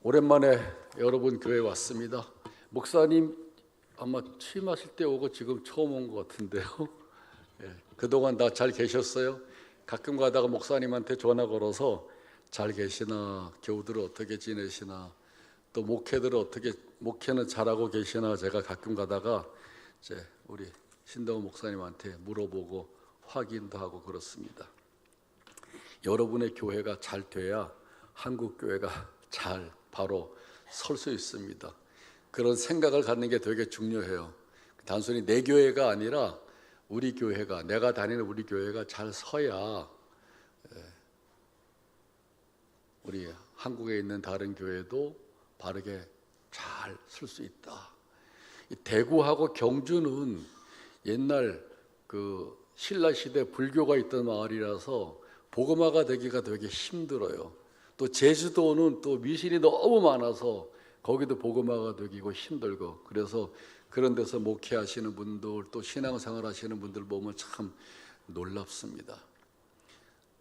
오랜만에 여러분 교회 왔습니다. 목사님 아마 취임하실 때 오고 지금 처음 온 것 같은데요. 그동안 다 잘 계셨어요? 가끔 가다가 목사님한테 전화 걸어서 잘 계시나, 교우들을 어떻게 지내시나, 또 목회는 잘하고 계시나 제가 가끔 가다가 이제 우리 신동훈 목사님한테 물어보고 확인도 하고 그렇습니다. 여러분의 교회가 잘 돼야 한국 교회가 잘 바로 설 수 있습니다. 그런 생각을 갖는 게 되게 중요해요. 단순히 내 교회가 아니라 우리 교회가, 내가 다니는 우리 교회가 잘 서야 우리 한국에 있는 다른 교회도 바르게 잘 설 수 있다. 대구하고 경주는 옛날 그 신라시대 불교가 있던 마을이라서 복음화가 되기가 되게 힘들어요. 또 제주도는 또 미신이 너무 많아서 거기도 복음화가 되기고 힘들고, 그래서 그런 데서 목회하시는 분들, 또 신앙생활 하시는 분들 보면 참 놀랍습니다.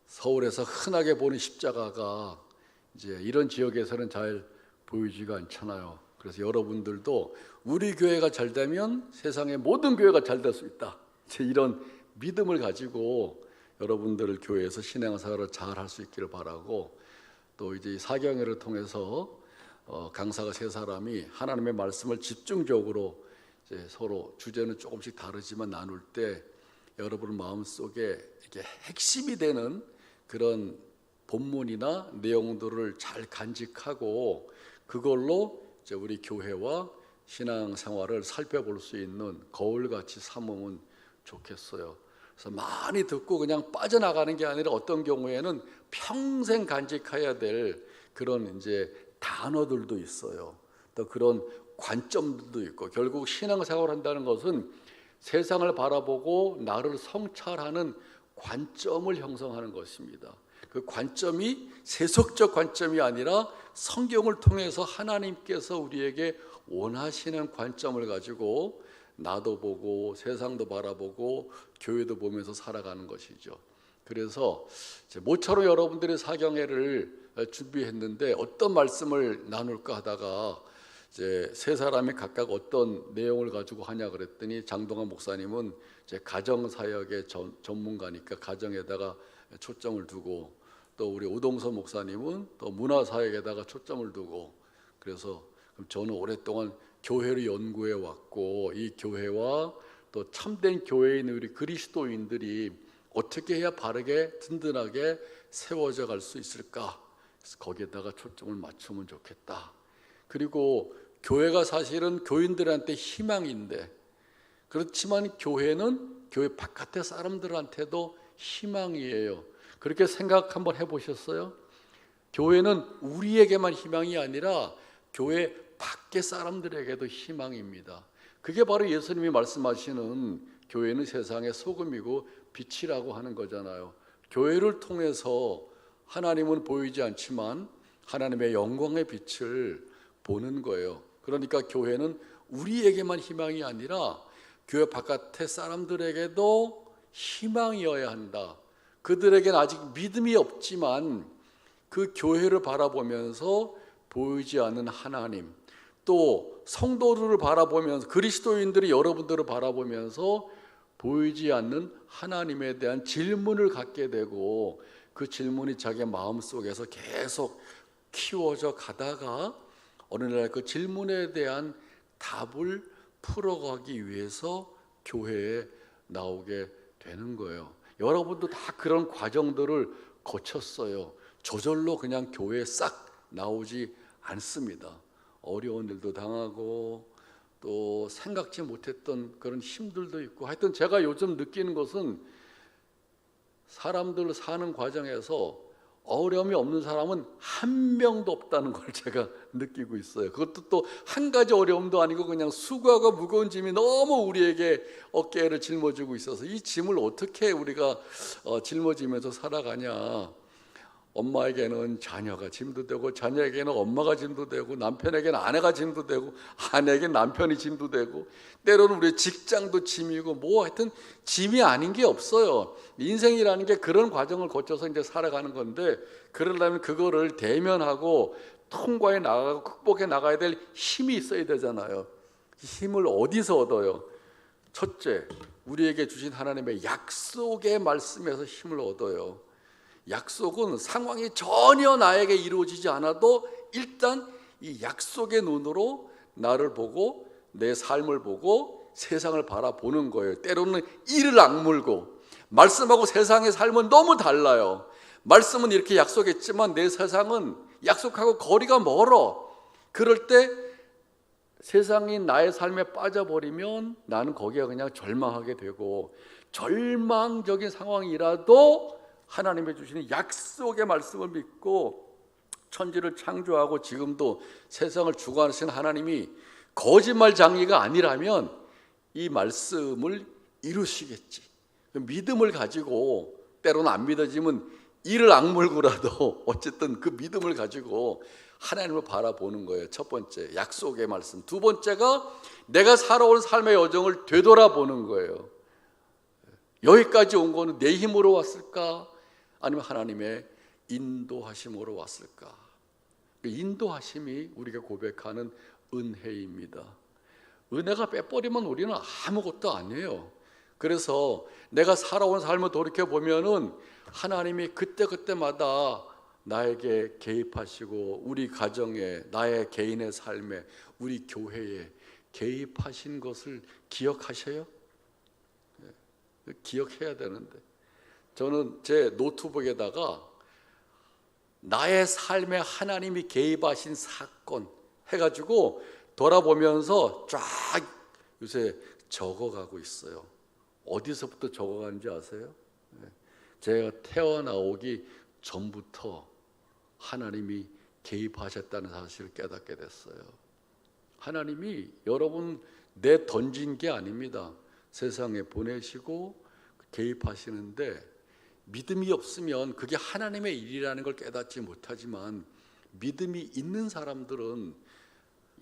서울에서 흔하게 보는 십자가가 이제 이런 지역에서는 잘 보이지가 않잖아요. 그래서 여러분들도 우리 교회가 잘 되면 세상의 모든 교회가 잘 될 수 있다, 이런 믿음을 가지고 여러분들 교회에서 신앙생활을 잘 할 수 있기를 바라고, 또 이제 사경회를 통해서 강사가 세 사람이 하나님의 말씀을 집중적으로 이제 서로 주제는 조금씩 다르지만 나눌 때 여러분 마음속에 이렇게 핵심이 되는 그런 본문이나 내용들을 잘 간직하고 그걸로 이제 우리 교회와 신앙생활을 살펴볼 수 있는 거울같이 삼으면 좋겠어요. 그래서 많이 듣고 그냥 빠져나가는 게 아니라 어떤 경우에는 평생 간직해야 될 그런 이제 단어들도 있어요. 또 그런 관점들도 있고, 결국 신앙생활을 한다는 것은 세상을 바라보고 나를 성찰하는 관점을 형성하는 것입니다. 그 관점이 세속적 관점이 아니라 성경을 통해서 하나님께서 우리에게 원하시는 관점을 가지고 나도 보고 세상도 바라보고 교회도 보면서 살아가는 것이죠. 그래서 모처럼 여러분들의 사경회를 준비했는데 어떤 말씀을 나눌까 하다가 이제 세 사람이 각각 어떤 내용을 가지고 하냐 그랬더니, 장동환 목사님은 이제 가정사역의 전문가니까 가정에다가 초점을 두고, 또 우리 오동선 목사님은 또 문화사역에다가 초점을 두고, 그래서 저는 오랫동안 교회를 연구해 왔고 이 교회와 또 참된 교회에 있는 우리 그리스도인들이 어떻게 해야 바르게 든든하게 세워져 갈 수 있을까, 그래서 거기에다가 초점을 맞추면 좋겠다. 그리고 교회가 사실은 교인들한테 희망인데, 그렇지만 교회는 교회 바깥의 사람들한테도 희망이에요. 그렇게 생각 한번 해보셨어요? 교회는 우리에게만 희망이 아니라 교회 밖의 사람들에게도 희망입니다. 그게 바로 예수님이 말씀하시는 교회는 세상의 소금이고 빛이라고 하는 거잖아요. 교회를 통해서 하나님은 보이지 않지만 하나님의 영광의 빛을 보는 거예요. 그러니까 교회는 우리에게만 희망이 아니라 교회 바깥의 사람들에게도 희망이어야 한다. 그들에게는 아직 믿음이 없지만 그 교회를 바라보면서 보이지 않는 하나님, 또 성도들을 바라보면서, 그리스도인들이 여러분들을 바라보면서 보이지 않는 하나님에 대한 질문을 갖게 되고, 그 질문이 자기 마음속에서 계속 키워져 가다가 어느 날 그 질문에 대한 답을 풀어가기 위해서 교회에 나오게 되는 거예요. 여러분도 다 그런 과정들을 거쳤어요. 저절로 그냥 교회에 싹 나오지 않습니다. 어려운 일도 당하고 또 생각지 못했던 그런 힘들도 있고, 하여튼 제가 요즘 느끼는 것은 사람들 사는 과정에서 어려움이 없는 사람은 한 명도 없다는 걸 제가 느끼고 있어요. 그것도 또 한 가지 어려움도 아니고 그냥 수고하고 무거운 짐이 너무 우리에게 어깨를 짊어지고 있어서 이 짐을 어떻게 우리가 짊어지면서 살아가냐. 엄마에게는 자녀가 짐도 되고, 자녀에게는 엄마가 짐도 되고, 남편에게는 아내가 짐도 되고, 아내에게는 남편이 짐도 되고, 때로는 우리 직장도 짐이고, 뭐 하여튼 짐이 아닌 게 없어요. 인생이라는 게 그런 과정을 거쳐서 이제 살아가는 건데, 그러려면 그거를 대면하고 통과해 나가고 극복해 나가야 될 힘이 있어야 되잖아요. 힘을 어디서 얻어요? 첫째, 우리에게 주신 하나님의 약속의 말씀에서 힘을 얻어요. 약속은 상황이 전혀 나에게 이루어지지 않아도 일단 이 약속의 눈으로 나를 보고 내 삶을 보고 세상을 바라보는 거예요. 때로는 이를 악물고, 말씀하고 세상의 삶은 너무 달라요. 말씀은 이렇게 약속했지만 내 세상은 약속하고 거리가 멀어. 그럴 때 세상이 나의 삶에 빠져버리면 나는 거기에 그냥 절망하게 되고, 절망적인 상황이라도 하나님의 주시는 약속의 말씀을 믿고 천지를 창조하고 지금도 세상을 주관하시는 하나님이 거짓말 장이가 아니라면 이 말씀을 이루시겠지. 믿음을 가지고, 때로는 안 믿어지면 이를 악물고라도 어쨌든 그 믿음을 가지고 하나님을 바라보는 거예요. 첫 번째, 약속의 말씀. 두 번째가 내가 살아온 삶의 여정을 되돌아보는 거예요. 여기까지 온 거는 내 힘으로 왔을까? 아니면 하나님의 인도하심으로 왔을까? 인도하심이 우리가 고백하는 은혜입니다. 은혜가 빼버리면 우리는 아무것도 아니에요. 그래서 내가 살아온 삶을 돌이켜보면은 하나님이 그때그때마다 나에게 개입하시고 우리 가정에, 나의 개인의 삶에, 우리 교회에 개입하신 것을 기억하셔요? 기억해야 되는데, 저는 제 노트북에다가 나의 삶에 하나님이 개입하신 사건 해가지고 돌아보면서 쫙 요새 적어가고 있어요. 어디서부터 적어가는지 아세요? 제가 태어나오기 전부터 하나님이 개입하셨다는 사실을 깨닫게 됐어요. 하나님이 여러분 내 던진 게 아닙니다. 세상에 보내시고 개입하시는데, 믿음이 없으면 그게 하나님의 일이라는 걸 깨닫지 못하지만, 믿음이 있는 사람들은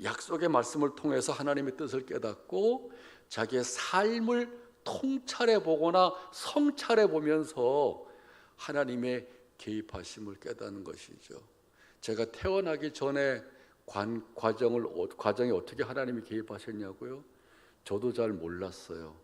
약속의 말씀을 통해서 하나님의 뜻을 깨닫고 자기의 삶을 통찰해 보거나 성찰해 보면서 하나님의 개입하심을 깨닫는 것이죠. 제가 태어나기 전에 과정에 어떻게 하나님이 개입하셨냐고요? 저도 잘 몰랐어요.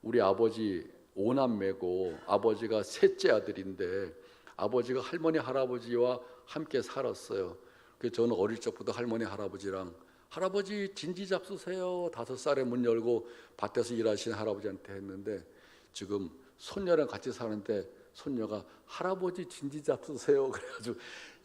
우리 아버지 5남매고 아버지가 셋째 아들인데 아버지가 할머니 할아버지와 함께 살았어요. 그래서 저는 어릴 적부터 할머니 할아버지랑, 할아버지 진지 잡수세요, 5살에 문 열고 밭에서 일하시는 할아버지한테 했는데, 지금 손녀랑 같이 사는데 손녀가 할아버지 진지 잡수세요 그래가지고,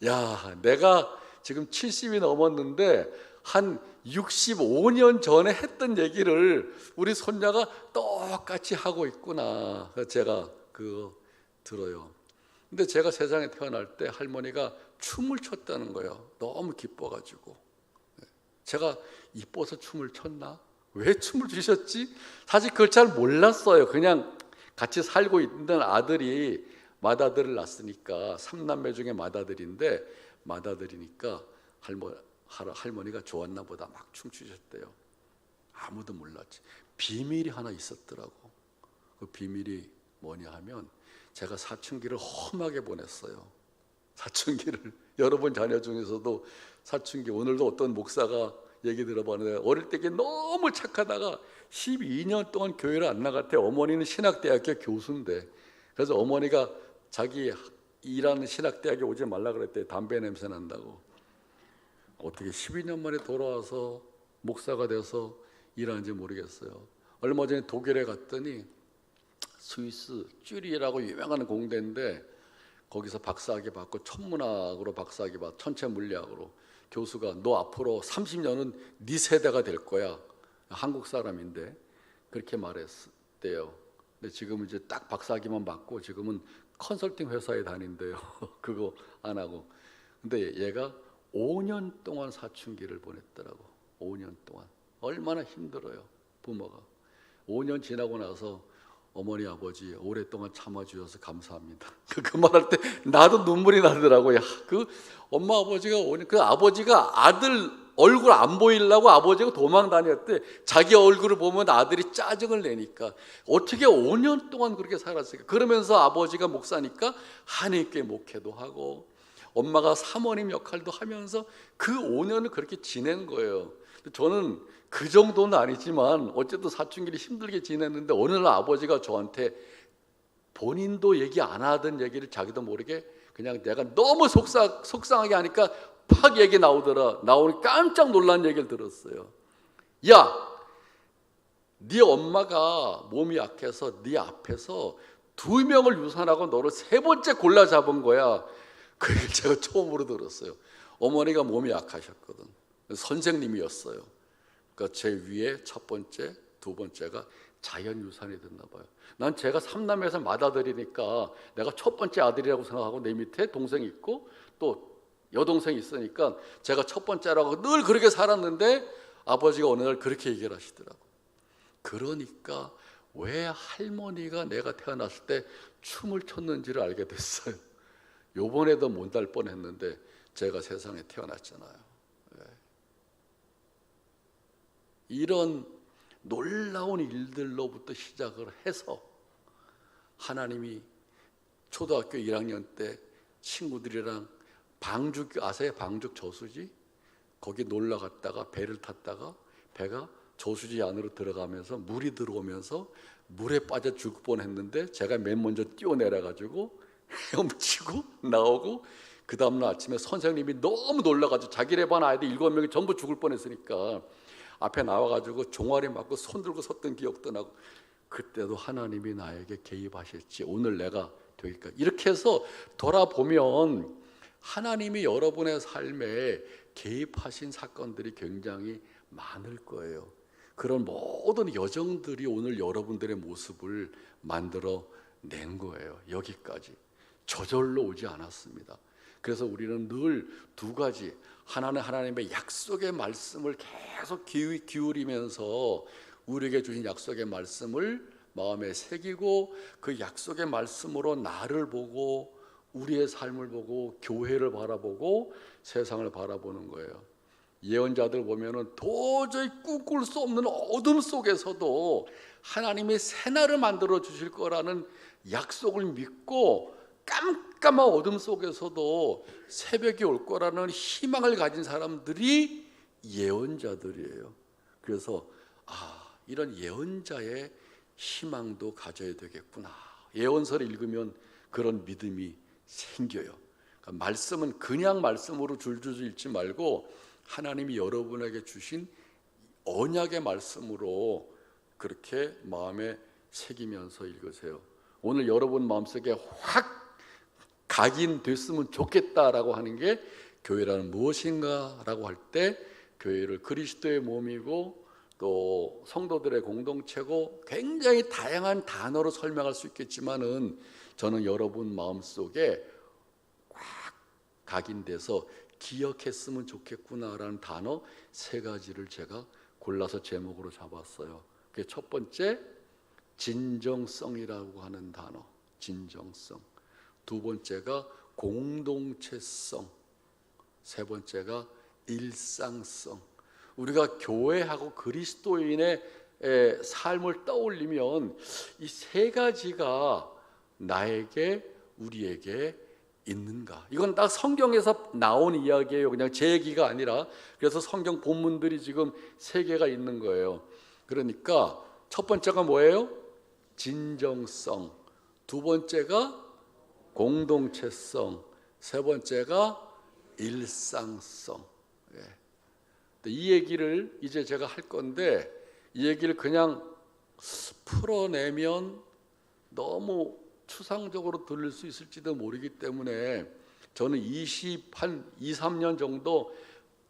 야, 내가 지금 70이 넘었는데 한 65년 전에 했던 얘기를 우리 손녀가 똑같이 하고 있구나. 제가 그거 들어요. 근데 제가 세상에 태어날 때 할머니가 춤을 췄다는 거예요. 너무 기뻐가지고. 제가 이뻐서 춤을 췄나? 왜 춤을 추셨지? 사실 그걸 잘 몰랐어요. 그냥 같이 살고 있는 아들이 맏아들을 낳았으니까, 3남매 중에 맏아들인데, 맏아들이니까 할머니가 좋았나 보다 막 춤추셨대요. 아무도 몰랐지. 비밀이 하나 있었더라고. 그 비밀이 뭐냐 하면, 제가 사춘기를 험하게 보냈어요. 사춘기를. 여러분 자녀 중에서도 사춘기, 오늘도 어떤 목사가 얘기 들어봤는데, 어릴 때 너무 착하다가 12년 동안 교회를 안 나갔대. 어머니는 신학대학교 교수인데. 그래서 어머니가 자기 일하는 신학대학에 오지 말라 그랬대. 담배 냄새 난다고. 어떻게 12년 만에 돌아와서 목사가 돼서 일하는지 모르겠어요. 얼마 전에 독일에 갔더니 스위스 쭈리히라고 유명한 공대인데, 거기서 박사학위 받고 천문학으로 박사학위 받고 천체 물리학으로, 교수가 너 앞으로 30년은 네 세대가 될 거야. 한국 사람인데 그렇게 말했대요. 근데 지금 이제 딱 박사학위만 받고 지금은 컨설팅 회사에 다닌대요. 그거 안 하고. 근데 얘가 5년 동안 사춘기를 보냈더라고. 5년 동안. 얼마나 힘들어요, 부모가. 5년 지나고 나서 어머니 아버지 오랫동안 참아주셔서 감사합니다. 그 말할 때 나도 눈물이 나더라고요. 야, 그 엄마 아버지가 그 아버지가 아들 얼굴 안 보이려고 아버지가 도망 다녔대. 자기 얼굴을 보면 아들이 짜증을 내니까. 어떻게 5년 동안 그렇게 살았을까? 그러면서 아버지가 목사니까 한인교회 목회도 하고, 엄마가 사모님 역할도 하면서 그 5년을 그렇게 지낸 거예요. 저는 그 정도는 아니지만 어쨌든 사춘기를 힘들게 지냈는데 어느 날 아버지가 저한테 본인도 얘기 안 하던 얘기를 자기도 모르게 그냥 내가 너무 속상하게 하니까 팍 얘기 나오니 깜짝 놀란 얘기를 들었어요. 야, 네 엄마가 몸이 약해서 네 앞에서 2명을 유산하고 너를 3번째 골라 잡은 거야. 그 얘기를 제가 처음으로 들었어요. 어머니가 몸이 약하셨거든. 선생님이었어요. 그러니까 제 위에 첫 번째, 2번째가 자연유산이 됐나 봐요. 난 제가 3남매에서 맏아들이니까 내가 첫 번째 아들이라고 생각하고 내 밑에 동생이 있고 또 여동생이 있으니까 제가 첫 번째라고 늘 그렇게 살았는데 아버지가 어느 날 그렇게 얘기를 하시더라고. 그러니까 왜 할머니가 내가 태어났을 때 춤을 췄는지를 알게 됐어요. 요번에도 못 날 뻔했는데 제가 세상에 태어났잖아요. 이런 놀라운 일들로부터 시작을 해서 하나님이 초등학교 1학년 때 친구들이랑 방죽 아세요? 방죽 저수지? 거기 놀러 갔다가 배를 탔다가 배가 저수지 안으로 들어가면서 물이 들어오면서 물에 빠져 죽을 뻔했는데 제가 맨 먼저 뛰어내려가지고 헤엄치고 나오고 그 다음날 아침에 선생님이 너무 놀라가지고 자기네 반 아이들 7명이 전부 죽을 뻔했으니까 앞에 나와가지고 종아리 맞고 손 들고 섰던 기억도 나고 그때도 하나님이 나에게 개입하실지 오늘 내가 되기까지 이렇게 해서 돌아보면 하나님이 여러분의 삶에 개입하신 사건들이 굉장히 많을 거예요. 그런 모든 여정들이 오늘 여러분들의 모습을 만들어 낸 거예요. 여기까지 저절로 오지 않았습니다. 그래서 우리는 늘 2가지 하나는 하나님의 약속의 말씀을 계속 기울이면서 우리에게 주신 약속의 말씀을 마음에 새기고 그 약속의 말씀으로 나를 보고 우리의 삶을 보고 교회를 바라보고 세상을 바라보는 거예요. 예언자들 보면은 도저히 꿈꿀 수 없는 어둠 속에서도 하나님이 새날을 만들어 주실 거라는 약속을 믿고 깜깜한 어둠 속에서도 새벽이 올 거라는 희망을 가진 사람들이 예언자들이에요. 그래서 이런 예언자의 희망도 가져야 되겠구나. 예언서를 읽으면 그런 믿음이 생겨요. 그러니까 말씀은 그냥 말씀으로 줄줄 읽지 말고 하나님이 여러분에게 주신 언약의 말씀으로 그렇게 마음에 새기면서 읽으세요. 오늘 여러분 마음속에 확 각인됐으면 좋겠다라고 하는 게 교회라는 무엇인가라고 할 때 교회를 그리스도의 몸이고 또 성도들의 공동체고 굉장히 다양한 단어로 설명할 수 있겠지만은 저는 여러분 마음속에 꽉 각인돼서 기억했으면 좋겠구나라는 단어 3가지를 제가 골라서 제목으로 잡았어요. 그게 첫 번째 진정성이라고 하는 단어, 진정성. 2번째가 공동체성. 3번째가 일상성. 우리가 교회하고 그리스도인의 삶을 떠올리면 이 3가지가 나에게 우리에게 있는가? 이건 딱 성경에서 나온 이야기예요. 그냥 제 얘기가 아니라. 그래서 성경 본문들이 지금 3개가 있는 거예요. 그러니까 첫 번째가 뭐예요? 진정성. 2번째가 공동체성. 3번째가 일상성. 이 얘기를 이제 제가 할 건데 이 얘기를 그냥 풀어내면 너무 추상적으로 들릴 수 있을지도 모르기 때문에 저는 23년 정도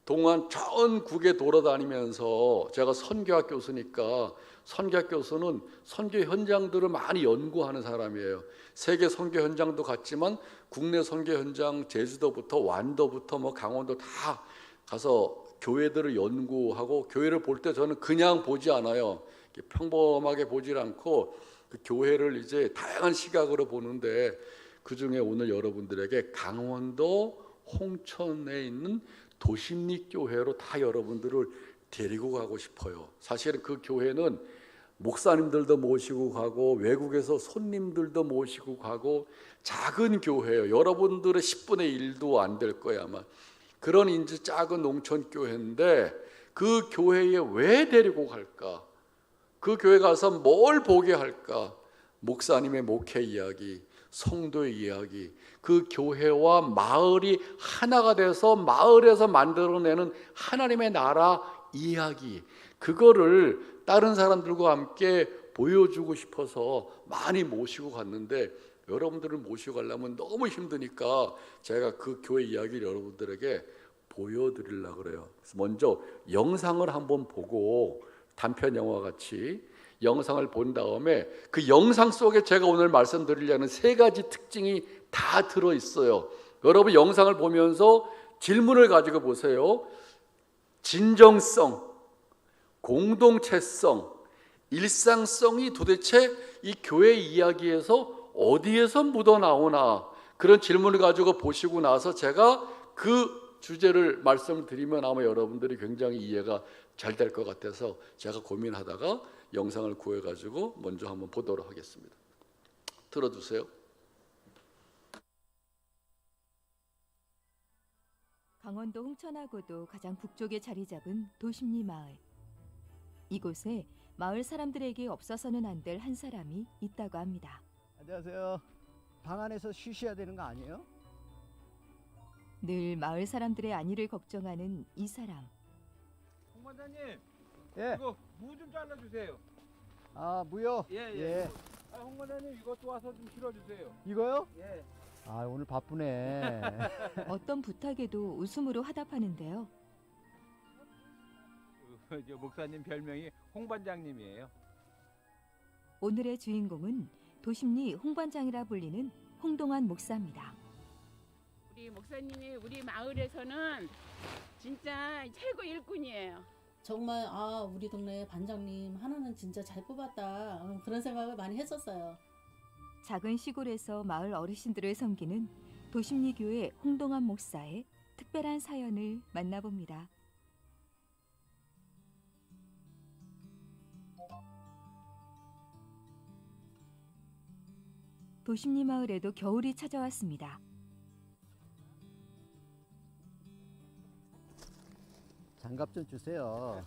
동안 전국에 돌아다니면서 제가 선교학 교수니까 선교학 교수는 선교 현장들을 많이 연구하는 사람이에요. 세계 선교 현장도 갔지만 국내 선교 현장 제주도부터 완도부터 강원도 다 가서 교회들을 연구하고 교회를 볼 때 저는 그냥 보지 않아요. 평범하게 보질 않고 그 교회를 이제 다양한 시각으로 보는데 그중에 오늘 여러분들에게 강원도 홍천에 있는 도심리 교회로 다 여러분들을 데리고 가고 싶어요. 사실은 그 교회는 목사님들도 모시고 가고 외국에서 손님들도 모시고 가고 작은 교회예요. 여러분들의 10분의 1도 안 될 거야 아마. 그런 이제 작은 농촌 교회인데 그 교회에 왜 데리고 갈까? 그 교회 가서 뭘 보게 할까? 목사님의 목회 이야기, 성도의 이야기, 그 교회와 마을이 하나가 돼서 마을에서 만들어내는 하나님의 나라 이야기, 그거를 다른 사람들과 함께 보여주고 싶어서 많이 모시고 갔는데 여러분들을 모시고 가려면 너무 힘드니까 제가 그 교회 이야기를 여러분들에게 보여드리려고 그래요. 그래서 먼저 영상을 한번 보고 단편 영화 같이 영상을 본 다음에 그 영상 속에 제가 오늘 말씀드리려는 세 가지 특징이 다 들어있어요. 여러분 영상을 보면서 질문을 가지고 보세요. 진정성, 공동체성, 일상성이 도대체 이 교회 이야기에서 어디에서 묻어나오나, 그런 질문을 가지고 보시고 나서 제가 그 주제를 말씀드리면 아마 여러분들이 굉장히 이해가 잘 될 것 같아서 제가 고민하다가 영상을 구해가지고 먼저 한번 보도록 하겠습니다. 들어주세요. 강원도 홍천하고도 가장 북쪽에 자리 잡은 도심리 마을. 이곳에 마을 사람들에게 없어서는 안 될 한 사람이 있다고 합니다. 안녕하세요. 방 안에서 쉬셔야 되는 거 아니에요? 늘 마을 사람들의 안위를 걱정하는 이 사람. 홍 반장님, 예. 이거 무 좀 잘라주세요. 아, 무요? 예. 홍 반장님 이것도 와서 좀 실어주세요. 이거요? 예. 아, 오늘 바쁘네. 어떤 부탁에도 웃음으로 화답하는데요. 저 목사님 별명이 홍 반장님이에요. 오늘의 주인공은 도심리 홍반장이라 불리는 홍동환 목사입니다. 우리 목사님이 우리 마을에서는 진짜 최고 일꾼이에요. 정말 우리 동네 반장님 하나는 진짜 잘 뽑았다, 그런 생각을 많이 했었어요. 작은 시골에서 마을 어르신들을 섬기는 도심리 교회 홍동환 목사의 특별한 사연을 만나봅니다. 도심리 마을에도 겨울이 찾아왔습니다. 장갑 좀 주세요.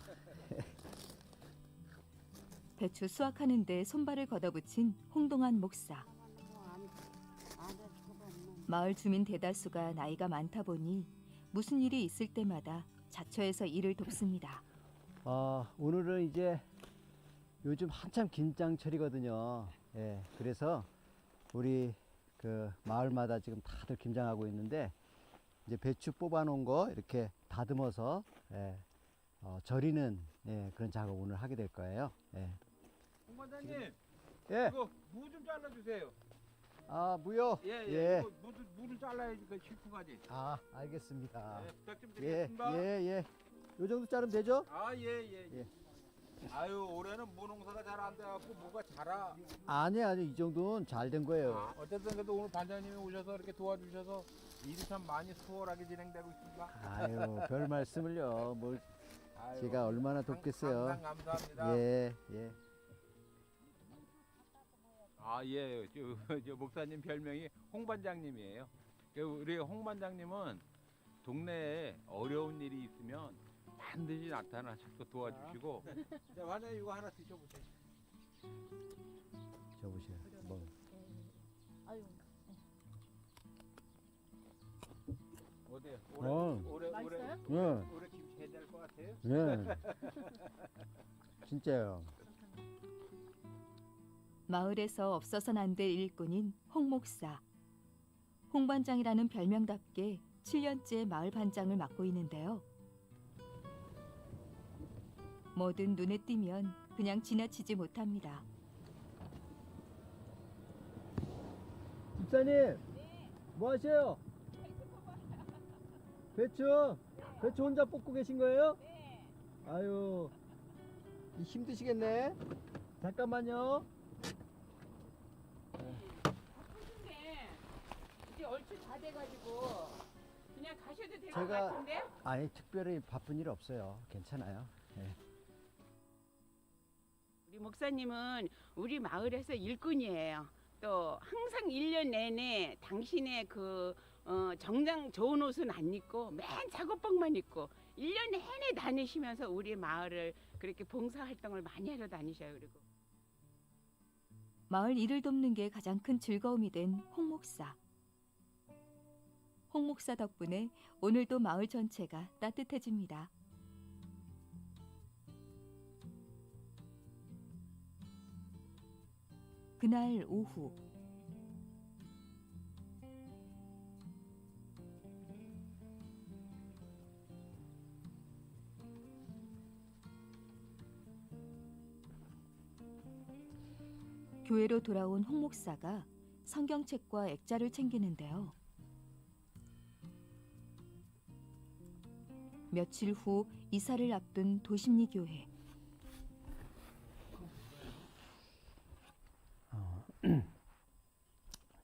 배추 수확하는데 손발을 걷어붙인 홍동환 목사. 마을 주민 대다수가 나이가 많다 보니 무슨 일이 있을 때마다 자처해서 일을 돕습니다. 오늘은 이제 요즘 한참 김장철이거든요. 예, 그래서 우리 그 마을마다 지금 다들 김장하고 있는데 이제 배추 뽑아놓은 거 이렇게 다듬어서 절이는 그런 작업 오늘 하게 될 거예요. 예. 홍 반장님, 예. 이거 무 좀 잘라주세요. 아, 무요? 예. 이거 무를 잘라야지 그 실쿠가지. 아, 알겠습니다. 부탁 좀 예, 드리겠습니다. 예. 요 정도 자르면 되죠? 예. 아유, 올해는 무 농사가 잘 안 돼갖고 무가 자라. 아니요, 이 정도는 잘 된 거예요. 어쨌든 그래도 오늘 반장님이 오셔서 이렇게 도와주셔서 일이 참 많이 수월하게 진행되고 있습니다. 아유, 별 말씀을요. 뭘 아유, 제가 얼마나 돕겠어요. 항상 감사합니다. 예. 예. 저 목사님 별명이 홍 반장님이에요. 우리 홍 반장님은 동네에 어려운 일이 있으면 반드시 나타나셔서 도와주시고. 자, 반장님 이거 하나 드셔보세요. 저 보세요. 뭐. 어때요? 올해 맛있어요? 올해 김치 해야 될 것 같아요? 예. 진짜요. 마을에서 없어서는 안 될 일꾼인 홍 목사. 홍 반장이라는 별명답게 7년째 마을 반장을 맡고 있는데요. 뭐든 눈에 띄면 그냥 지나치지 못합니다. 집사님, 뭐 하세요? 배추 혼자 뽑고 계신 거예요? 아유, 힘드시겠네. 잠깐만요. 바쁜데 이제 얼추 다 돼가지고 그냥 가셔도 될 것 제가- 같은데? 아니, 특별히 바쁜 일 없어요. 괜찮아요. 예. 우리 목사님은 우리 마을에서 일꾼이에요. 또 항상 1년 내내 당신의 정장 좋은 옷은 안 입고 맨 작업복만 입고 1년 내내 다니시면서 우리 마을을 그렇게 봉사활동을 많이 하러 다니셔요. 그리고 마을 일을 돕는 게 가장 큰 즐거움이 된 홍 목사. 홍 목사 덕분에 오늘도 마을 전체가 따뜻해집니다. 그날 오후 교회로 돌아온 홍 목사가 성경책과 액자를 챙기는데요. 며칠 후 이사를 앞둔 도심리 교회.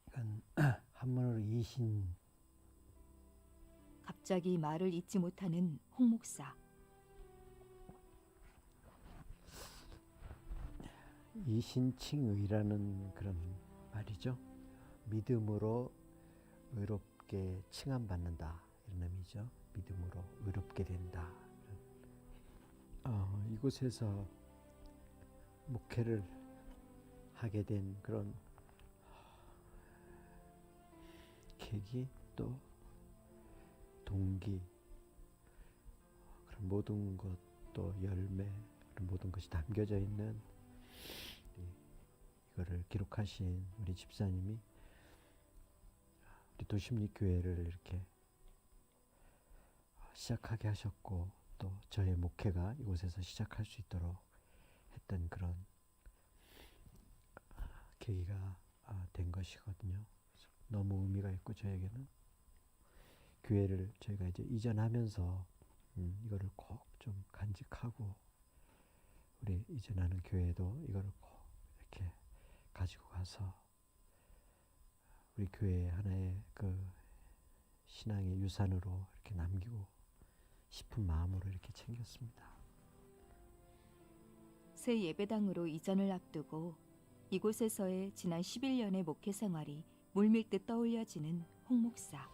이건 한문으로 이신. 갑자기 말을 잇지 못하는 홍 목사. 이신칭의라는 그런 말이죠. 믿음으로 의롭게 칭함받는다 이런 의미죠. 믿음으로 의롭게 된다. 이곳에서 목회를 하게 된 그런 계기 또 동기 그런 모든 것 또 열매 그런 모든 것이 담겨져 있는 이거를 기록하신 우리 집사님이 우리 도심리 교회를 이렇게 시작하게 하셨고 또 저의 목회가 이곳에서 시작할 수 있도록 했던 그런 계기가 된 것이거든요. 그래서 너무 의미가 있고 저에게는 교회를 저희가 이제 이전하면서 이거를 꼭 좀 간직하고 우리 이전하는 교회도 이거를 꼭 이렇게 가지고 가서 우리 교회의 하나의 그 신앙의 유산으로 이렇게 남기고 싶은 마음으로 이렇게 챙겼습니다. 새 예배당으로 이전을 앞두고 이곳에서의 지난 11년의 목회 생활이 물밀듯 떠올려지는 홍 목사.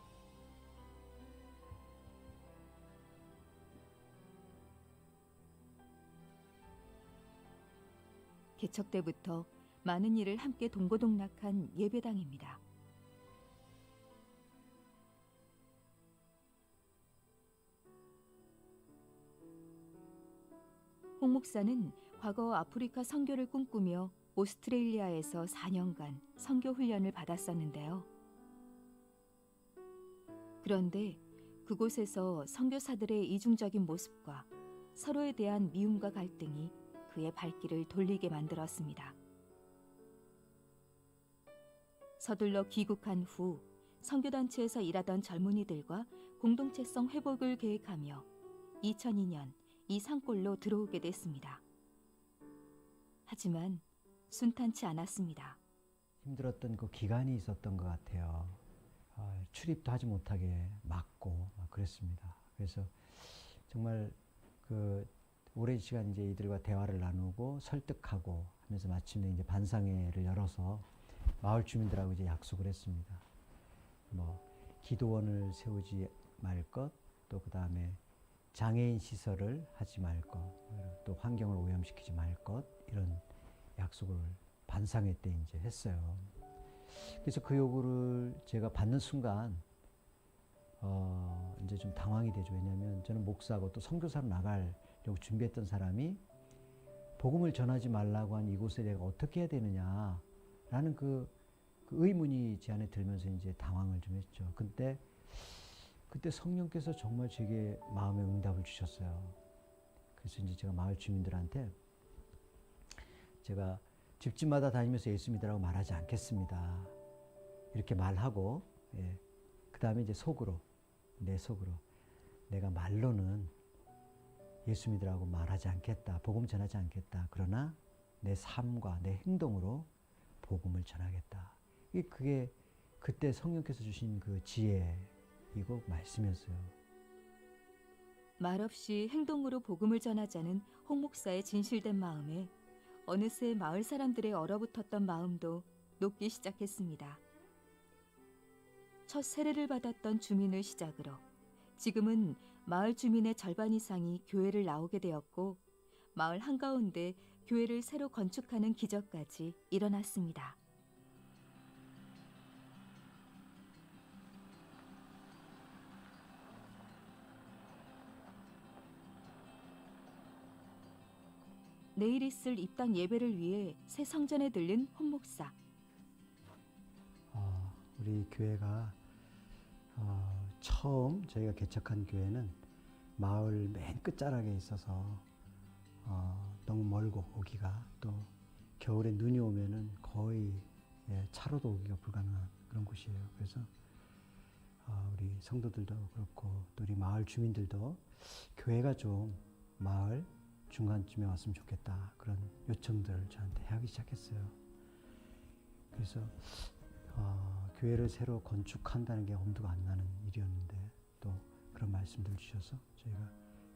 개척 때부터 많은 일을 함께 동고동락한 예배당입니다. 홍 목사는 과거 아프리카 선교를 꿈꾸며 오스트레일리아에서 4년간 선교 훈련을 받았었는데요. 그런데 그곳에서 선교사들의 이중적인 모습과 서로에 대한 미움과 갈등이 그의 발길을 돌리게 만들었습니다. 서둘러 귀국한 후 선교단체에서 일하던 젊은이들과 공동체성 회복을 계획하며 2002년 이 산골로 들어오게 됐습니다. 하지만 순탄치 않았습니다. 힘들었던 그 기간이 있었던 것 같아요. 출입도 하지 못하게 막고 막 그랬습니다. 그래서 정말 그 오랜 시간 이제 이들과 대화를 나누고 설득하고 하면서 마침내 이제 반상회를 열어서 마을 주민들하고 이제 약속을 했습니다. 뭐 기도원을 세우지 말 것, 또 그 다음에 장애인 시설을 하지 말 것, 또 환경을 오염시키지 말 것 이런 약속을 반상회 때 이제 했어요. 그래서 그 요구를 제가 받는 순간 이제 좀 당황이 되죠. 왜냐하면 저는 목사고 또 선교사로 나가려고 준비했던 사람이 복음을 전하지 말라고 한 이곳에 내가 어떻게 해야 되느냐라는 그 의문이 제 안에 들면서 이제 당황을 좀 했죠. 그때 성령께서 정말 제게 마음의 응답을 주셨어요. 그래서 이제 제가 마을 주민들한테 제가 집집마다 다니면서 예수 믿으라고 말하지 않겠습니다. 이렇게 말하고, 그 다음에 이제 내 속으로 내가 말로는 예수 믿으라고 말하지 않겠다. 복음 전하지 않겠다. 그러나 내 삶과 내 행동으로 복음을 전하겠다. 그게 그때 성령께서 주신 그 지혜이고 말씀이었어요. 말없이 행동으로 복음을 전하자는 홍 목사의 진실된 마음에 어느새 마을 사람들의 얼어붙었던 마음도 녹기 시작했습니다. 첫 세례를 받았던 주민을 시작으로 지금은 마을 주민의 절반 이상이 교회를 나오게 되었고 마을 한가운데 교회를 새로 건축하는 기적까지 일어났습니다. 내일 있을 입당 예배를 위해 새 성전에 들른 홍 목사. 우리 교회가 처음 저희가 개척한 교회는 마을 맨 끝자락에 있어서 너무 멀고 오기가 또 겨울에 눈이 오면은 거의 차로도 오기가 불가능한 그런 곳이에요. 그래서 우리 성도들도 그렇고 또 우리 마을 주민들도 교회가 좀 마을 중간쯤에 왔으면 좋겠다 그런 요청들을 저한테 하기 시작했어요. 그래서 교회를 새로 건축한다는 게 엄두가 안 나는 일이었는데 또 그런 말씀들 주셔서 저희가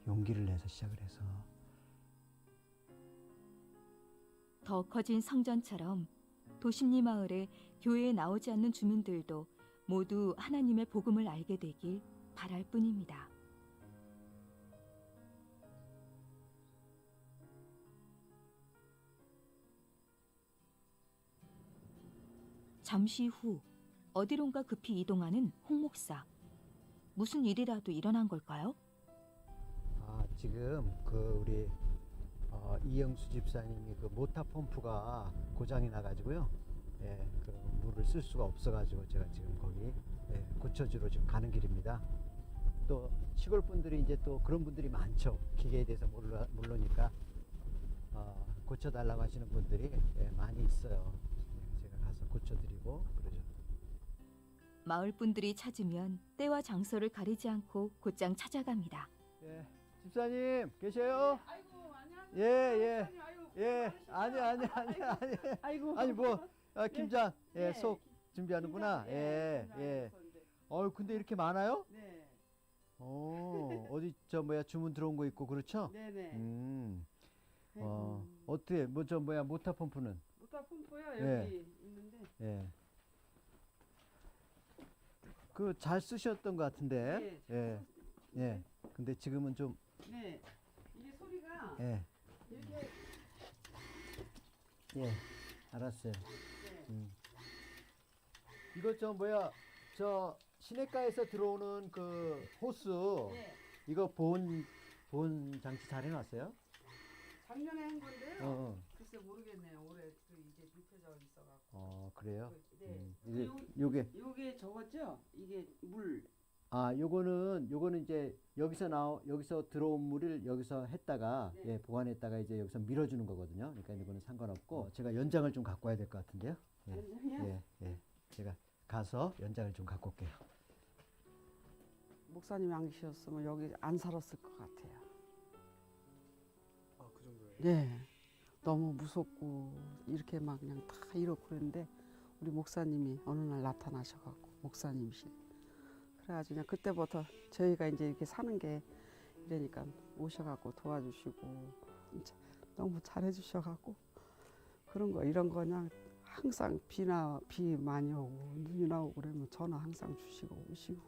용기를 내서 시작을 해서 더 커진 성전처럼 도심리 마을에 교회에 나오지 않는 주민들도 모두 하나님의 복음을 알게 되길 바랄 뿐입니다. 잠시 후 어디론가 급히 이동하는 홍 목사. 무슨 일이라도 일어난 걸까요? 지금 그 우리 이영수 집사님이 그 모타 펌프가 고장이 나가지고요. 그 물을 쓸 수가 없어가지고 제가 지금 거기 고쳐주러 지금 가는 길입니다. 또 시골 분들이 이제 또 그런 분들이 많죠. 기계에 대해서 모르니까 고쳐달라고 하시는 분들이 많이 있어요. 제가 가서 고쳐드리고 그러죠. 마을 분들이 찾으면 때와 장소를 가리지 않고 곧장 찾아갑니다. 집사님 계세요? 아이고 안녕하세요. 예. 집사님, 아이고, 예, 아니. 아이고. 아니 뭐 김장 네. 속 준비하는구나. 김장, 예. 있었는데. 근데 이렇게 많아요? 네. 어디 주문 들어온 거 있고 그렇죠? 네네. 어떻게 모타 펌프는? 모타 펌프요 네. 여기 있는데. 예. 그 잘 쓰셨던 것 같은데. 네. 예. 근데 지금은 좀 네. 이게 소리가 예. 이렇게. 예. 알았어요. 네. 이거 저 시내가에서 들어오는 그 호스 네. 이거 보온 장치 잘 해놨어요? 작년에 한 건데요. 어. 글쎄 모르겠네요. 올해 또 이게 눕혀져 있어갖고. 그래요? 네. 이제 요게 저거죠? 이게 물. 요거는 이제 여기서 들어온 물을 여기서 했다가 네. 보관했다가 이제 여기서 밀어주는 거거든요. 그러니까 이거는 상관없고 제가 연장을 좀 갖고 와야 될 것 같은데요. 연장이요? 예. 제가 가서 연장을 좀 갖고 올게요. 목사님이 안 계셨으면 여기 안 살았을 것 같아요. 그 정도예요? 네. 너무 무섭고 이렇게 막 그냥 다 이렇고 그랬는데 우리 목사님이 어느 날 나타나셔갖고 목사님이시. 그래가지고 그냥 그때부터 저희가 이제 이렇게 사는 게 이러니까 오셔갖고 도와주시고 진짜 너무 잘해주셔갖고 그런 거 이런 거 그냥 항상 비 많이 오고 눈이 나오고 그러면 전화 항상 주시고 오시고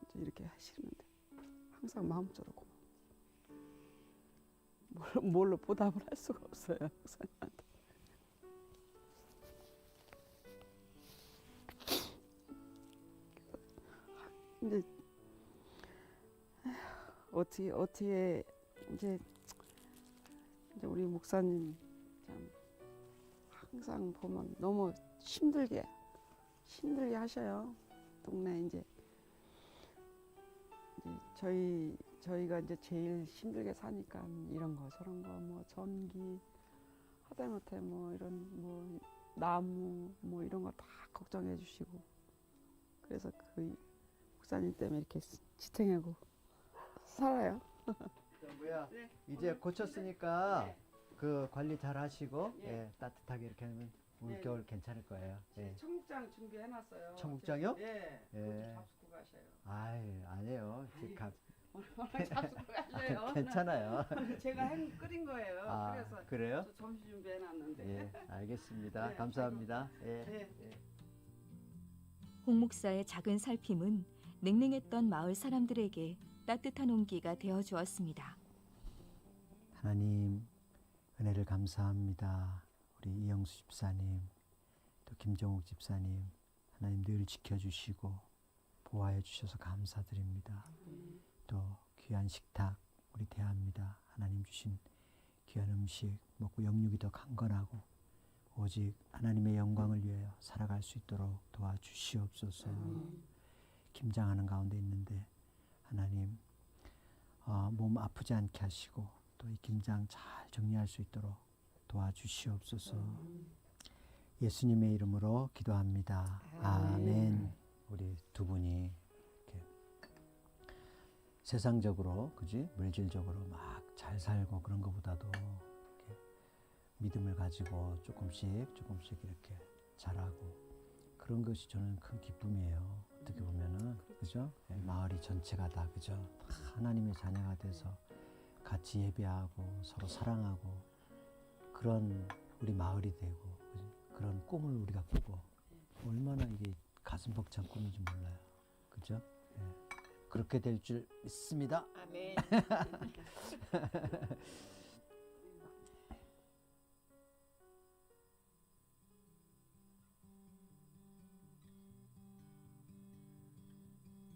이제 이렇게 하시는데 항상 마음처럼 뭘로 보답을 할 수가 없어요 목사님한테. 근데 어떻게 이제 우리 목사님 참 항상 보면 너무 힘들게 하셔요. 동네 이제 저희가 이제 제일 힘들게 사니까 이런 거 저런 거 뭐 전기 하다못해 뭐 이런 뭐 나무 뭐 이런 거 다 걱정해 주시고 그래서 그 목사님 때문에 이렇게 지탱하고 살아요. 네. 이제 고쳤으니까 그 관리 잘 하시고 예. 따뜻하게 이렇게 하면 올 네. 겨울 괜찮을 거예요. 청국장 준비해놨어요. 청국장이요? 예. 예. 잡수고 가셔요. 아니에요. 오늘 잡수고 가셔요. 거예요. 괜찮아요. 제가 끓인 거예요. 아, 그래서 그래요? 저 점심 준비해놨는데. 예, 알겠습니다. 네, 감사합니다. 예. 네. 예. 홍 목사의 작은 살핌은 냉랭했던 마을 사람들에게 따뜻한 온기가 되어 주었습니다. 하나님 은혜를 감사합니다. 우리 이영수 집사님, 또 김정욱 집사님, 하나님 늘 지켜주시고 보호해 주셔서 감사드립니다. 또 귀한 식탁 우리 대합니다. 하나님 주신 귀한 음식 먹고 영육이 더 강건하고 오직 하나님의 영광을 위하여 살아갈 수 있도록 도와주시옵소서. 김장하는 가운데 있는데 하나님 몸 아프지 않게 하시고 또 이 김장 잘 정리할 수 있도록 도와주시옵소서. 예수님의 이름으로 기도합니다. 아멘. 우리 두 분이 이렇게 세상적으로, 그지? 물질적으로 막 잘 살고 그런 것보다도 이렇게 믿음을 가지고 조금씩 이렇게 자라고 그런 것이 저는 큰 기쁨이에요. 어떻게 보면은, 그죠? 마을이 전체가 다, 그죠? 다 하나님의 자녀가 돼서 같이 예배하고 서로 사랑하고 그런 우리 마을이 되고, 그죠? 그런 꿈을 우리가 꾸고 얼마나 이게 가슴 벅찬 꿈인지 몰라요. 그죠? 예. 그렇게 될 줄 믿습니다. 아멘.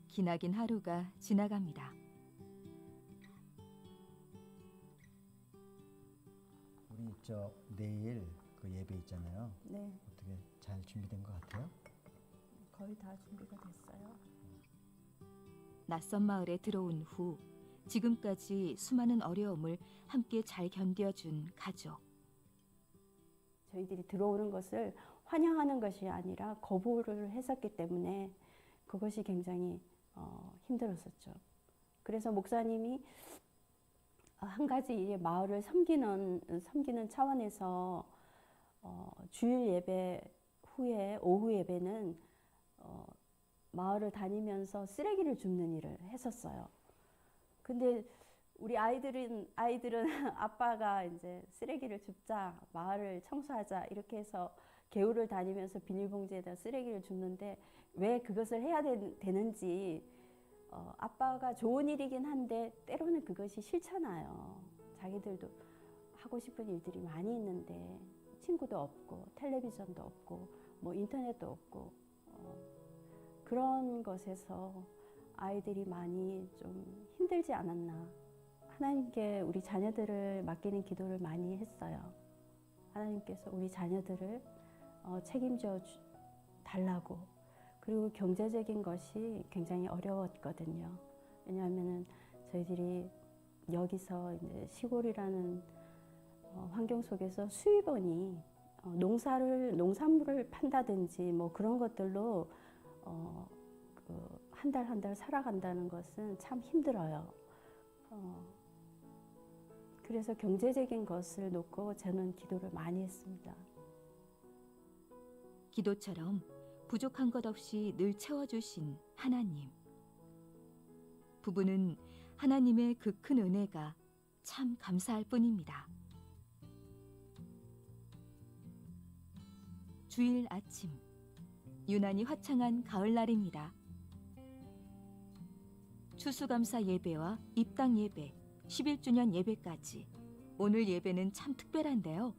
기나긴 하루가 지나갑니다. 우리 내일 그 예배 있잖아요. 네, 어떻게 잘 준비된 것 같아요? 거의 다 준비가 됐어요. 낯선 마을에 들어온 후 지금까지 수많은 어려움을 함께 잘 견뎌준 가족. 저희들이 들어오는 것을 환영하는 것이 아니라 거부를 했었기 때문에 그것이 굉장히 힘들었었죠. 그래서 목사님이 한 가지 이제 마을을 섬기는 차원에서 주일 예배 후에 오후 예배는 마을을 다니면서 쓰레기를 줍는 일을 했었어요. 근데 우리 아이들은 아빠가 이제 쓰레기를 줍자, 마을을 청소하자 이렇게 해서 개울을 다니면서 비닐봉지에다 쓰레기를 줍는데 왜 그것을 해야 되는지 아빠가 좋은 일이긴 한데 때로는 그것이 싫잖아요. 자기들도 하고 싶은 일들이 많이 있는데 친구도 없고 텔레비전도 없고 뭐 인터넷도 없고 그런 것에서 아이들이 많이 좀 힘들지 않았나. 하나님께 우리 자녀들을 맡기는 기도를 많이 했어요. 하나님께서 우리 자녀들을 책임져 달라고. 그리고 경제적인 것이 굉장히 어려웠거든요. 왜냐하면은 저희들이 여기서 이제 시골이라는 환경 속에서 수입원이 농산물을 판다든지 뭐 그런 것들로 한 달 한 달 살아간다는 것은 참 힘들어요. 그래서 경제적인 것을 놓고 저는 기도를 많이 했습니다. 기도처럼 부족한 것 없이 늘 채워주신 하나님. 부부는 하나님의 그 큰 은혜가 참 감사할 뿐입니다. 주일 아침, 유난히 화창한 가을날입니다. 추수감사 예배와 입당 예배, 11주년 예배까지 오늘 예배는 참 특별한데요.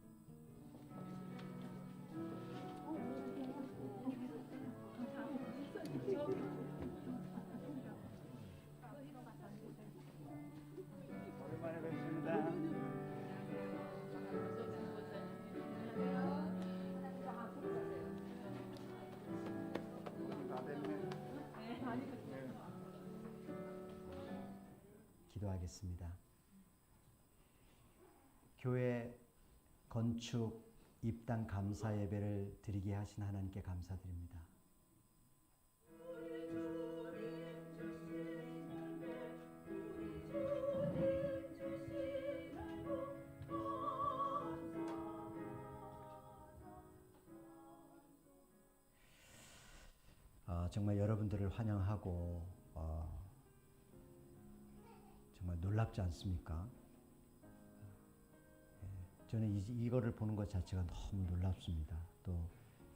오랜만에 뵙습니다. 기도하겠습니다. 교회 건축 입당 감사 예배를 드리게 하신 하나님께 감사드립니다. 정말 여러분들을 환영하고 정말 놀랍지 않습니까? 저는 이거를 보는 것 자체가 너무 놀랍습니다. 또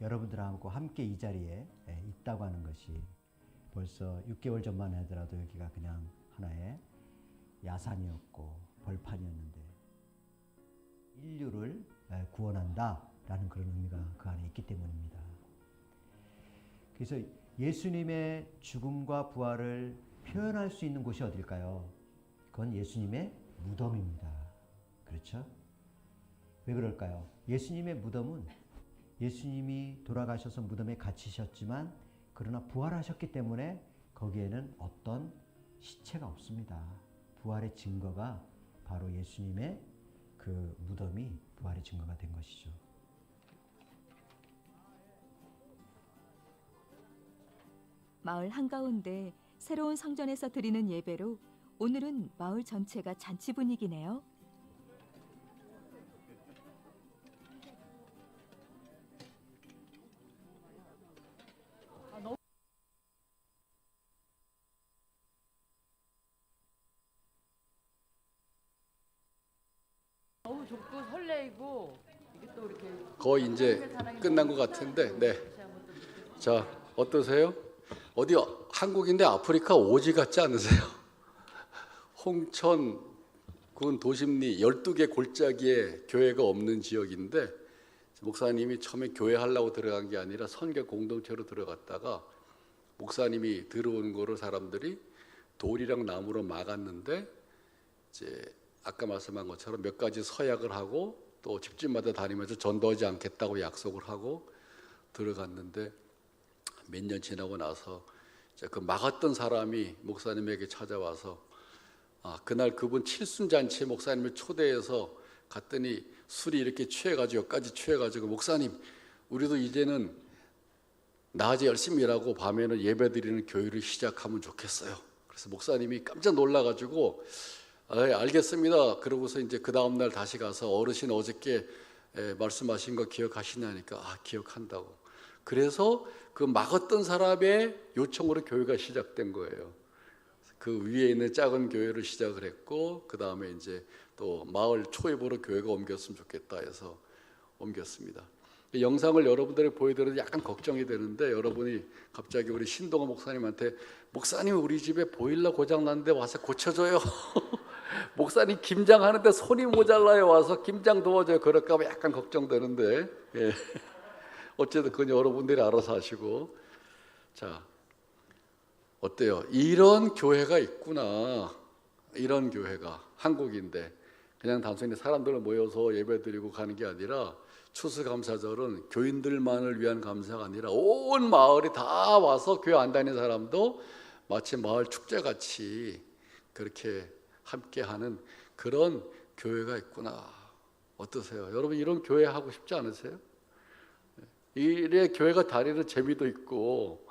여러분들하고 함께 이 자리에 있다고 하는 것이 벌써 6개월 전만 하더라도 여기가 그냥 하나의 야산이었고 벌판이었는데 인류를 구원한다라는 그런 의미가 그 안에 있기 때문입니다. 그래서 예수님의 죽음과 부활을 표현할 수 있는 곳이 어딜까요? 그건 예수님의 무덤입니다. 그렇죠? 왜 그럴까요? 예수님의 무덤은 예수님이 돌아가셔서 무덤에 갇히셨지만 그러나 부활하셨기 때문에 거기에는 어떤 시체가 없습니다. 부활의 증거가 바로 예수님의 그 무덤이 부활의 증거가 된 것이죠. 마을 한가운데 새로운 성전에서 드리는 예배로 오늘은 마을 전체가 잔치 분위기네요. 너무 좋고 설레이고 이게 또 이렇게 거의 이제 끝난 것 같은데, 네. 자, 어떠세요? 어디 한국인데 아프리카 오지 같지 않으세요? 홍천 군 도심리 12개 골짜기에 교회가 없는 지역인데 목사님이 처음에 교회 하려고 들어간 게 아니라 선교 공동체로 들어갔다가 목사님이 들어온 거를 사람들이 돌이랑 나무로 막았는데 이제 아까 말씀한 것처럼 몇 가지 서약을 하고 또 집집마다 다니면서 전도하지 않겠다고 약속을 하고 들어갔는데 몇 년 지나고 나서 이제 그 막았던 사람이 목사님에게 찾아와서 그날 그분 칠순잔치에 목사님을 초대해서 갔더니 술이 이렇게 취해가지고 여기까지 취해가지고 목사님 우리도 이제는 낮에 열심히 일하고 밤에는 예배드리는 교회를 시작하면 좋겠어요. 그래서 목사님이 깜짝 놀라가지고 알겠습니다. 그러고서 이제 그 다음날 다시 가서 어르신 어저께 말씀하신 거 기억하시냐니까 기억한다고. 그래서 그 막았던 사람의 요청으로 교회가 시작된 거예요. 그 위에 있는 작은 교회를 시작을 했고 그 다음에 이제 또 마을 초입으로 교회가 옮겼으면 좋겠다 해서 옮겼습니다. 이 영상을 여러분들이 보여드려도 약간 걱정이 되는데 여러분이 갑자기 우리 신동호 목사님한테 목사님 우리 집에 보일러 고장 났는데 와서 고쳐줘요. 목사님 김장하는데 손이 모자라요 와서 김장 도와줘요. 그럴까 봐 약간 걱정되는데 예. 어쨌든 그건 여러분들이 알아서 하시고. 자, 어때요? 이런 교회가 있구나. 이런 교회가 한국인데 그냥 단순히 사람들 모여서 예배드리고 가는 게 아니라 추수감사절은 교인들만을 위한 감사가 아니라 온 마을이 다 와서 교회 안 다니는 사람도 마치 마을 축제같이 그렇게 함께하는 그런 교회가 있구나. 어떠세요? 여러분 이런 교회 하고 싶지 않으세요? 이래 교회가 다니는 재미도 있고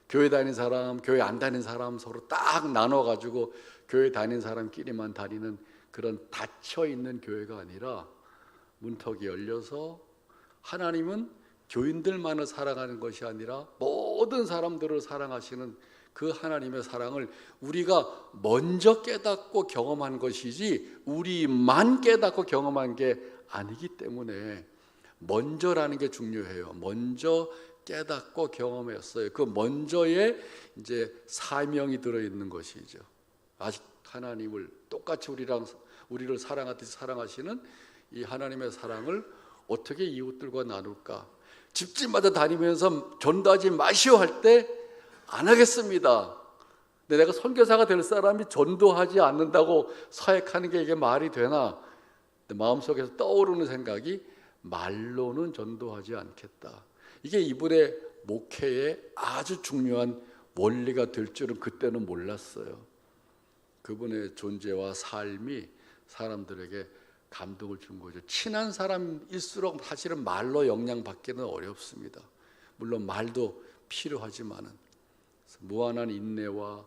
교회 다니는 사람, 교회 안 다니는 사람 서로 딱 나눠가지고 교회 다니는 사람끼리만 다니는 그런 닫혀있는 교회가 아니라 문턱이 열려서 하나님은 교인들만을 사랑하는 것이 아니라 모든 사람들을 사랑하시는 그 하나님의 사랑을 우리가 먼저 깨닫고 경험한 것이지 우리만 깨닫고 경험한 게 아니기 때문에 먼저라는 게 중요해요. 먼저 깨닫고 경험했어요. 그 먼저에 이제 사명이 들어있는 것이죠. 아직 하나님을 똑같이 우리를 사랑하듯이 사랑하시는 이 하나님의 사랑을 어떻게 이웃들과 나눌까? 집집마다 다니면서 전도하지 마시오 할 때 안 하겠습니다. 근데 내가 선교사가 될 사람이 전도하지 않는다고 사역하는 게 이게 말이 되나? 마음속에서 떠오르는 생각이 말로는 전도하지 않겠다. 이게 이분의 목회의 아주 중요한 원리가 될 줄은 그때는 몰랐어요. 그분의 존재와 삶이 사람들에게 감동을 준 거죠. 친한 사람일수록 사실은 말로 영향받기는 어렵습니다. 물론 말도 필요하지만은 무한한 인내와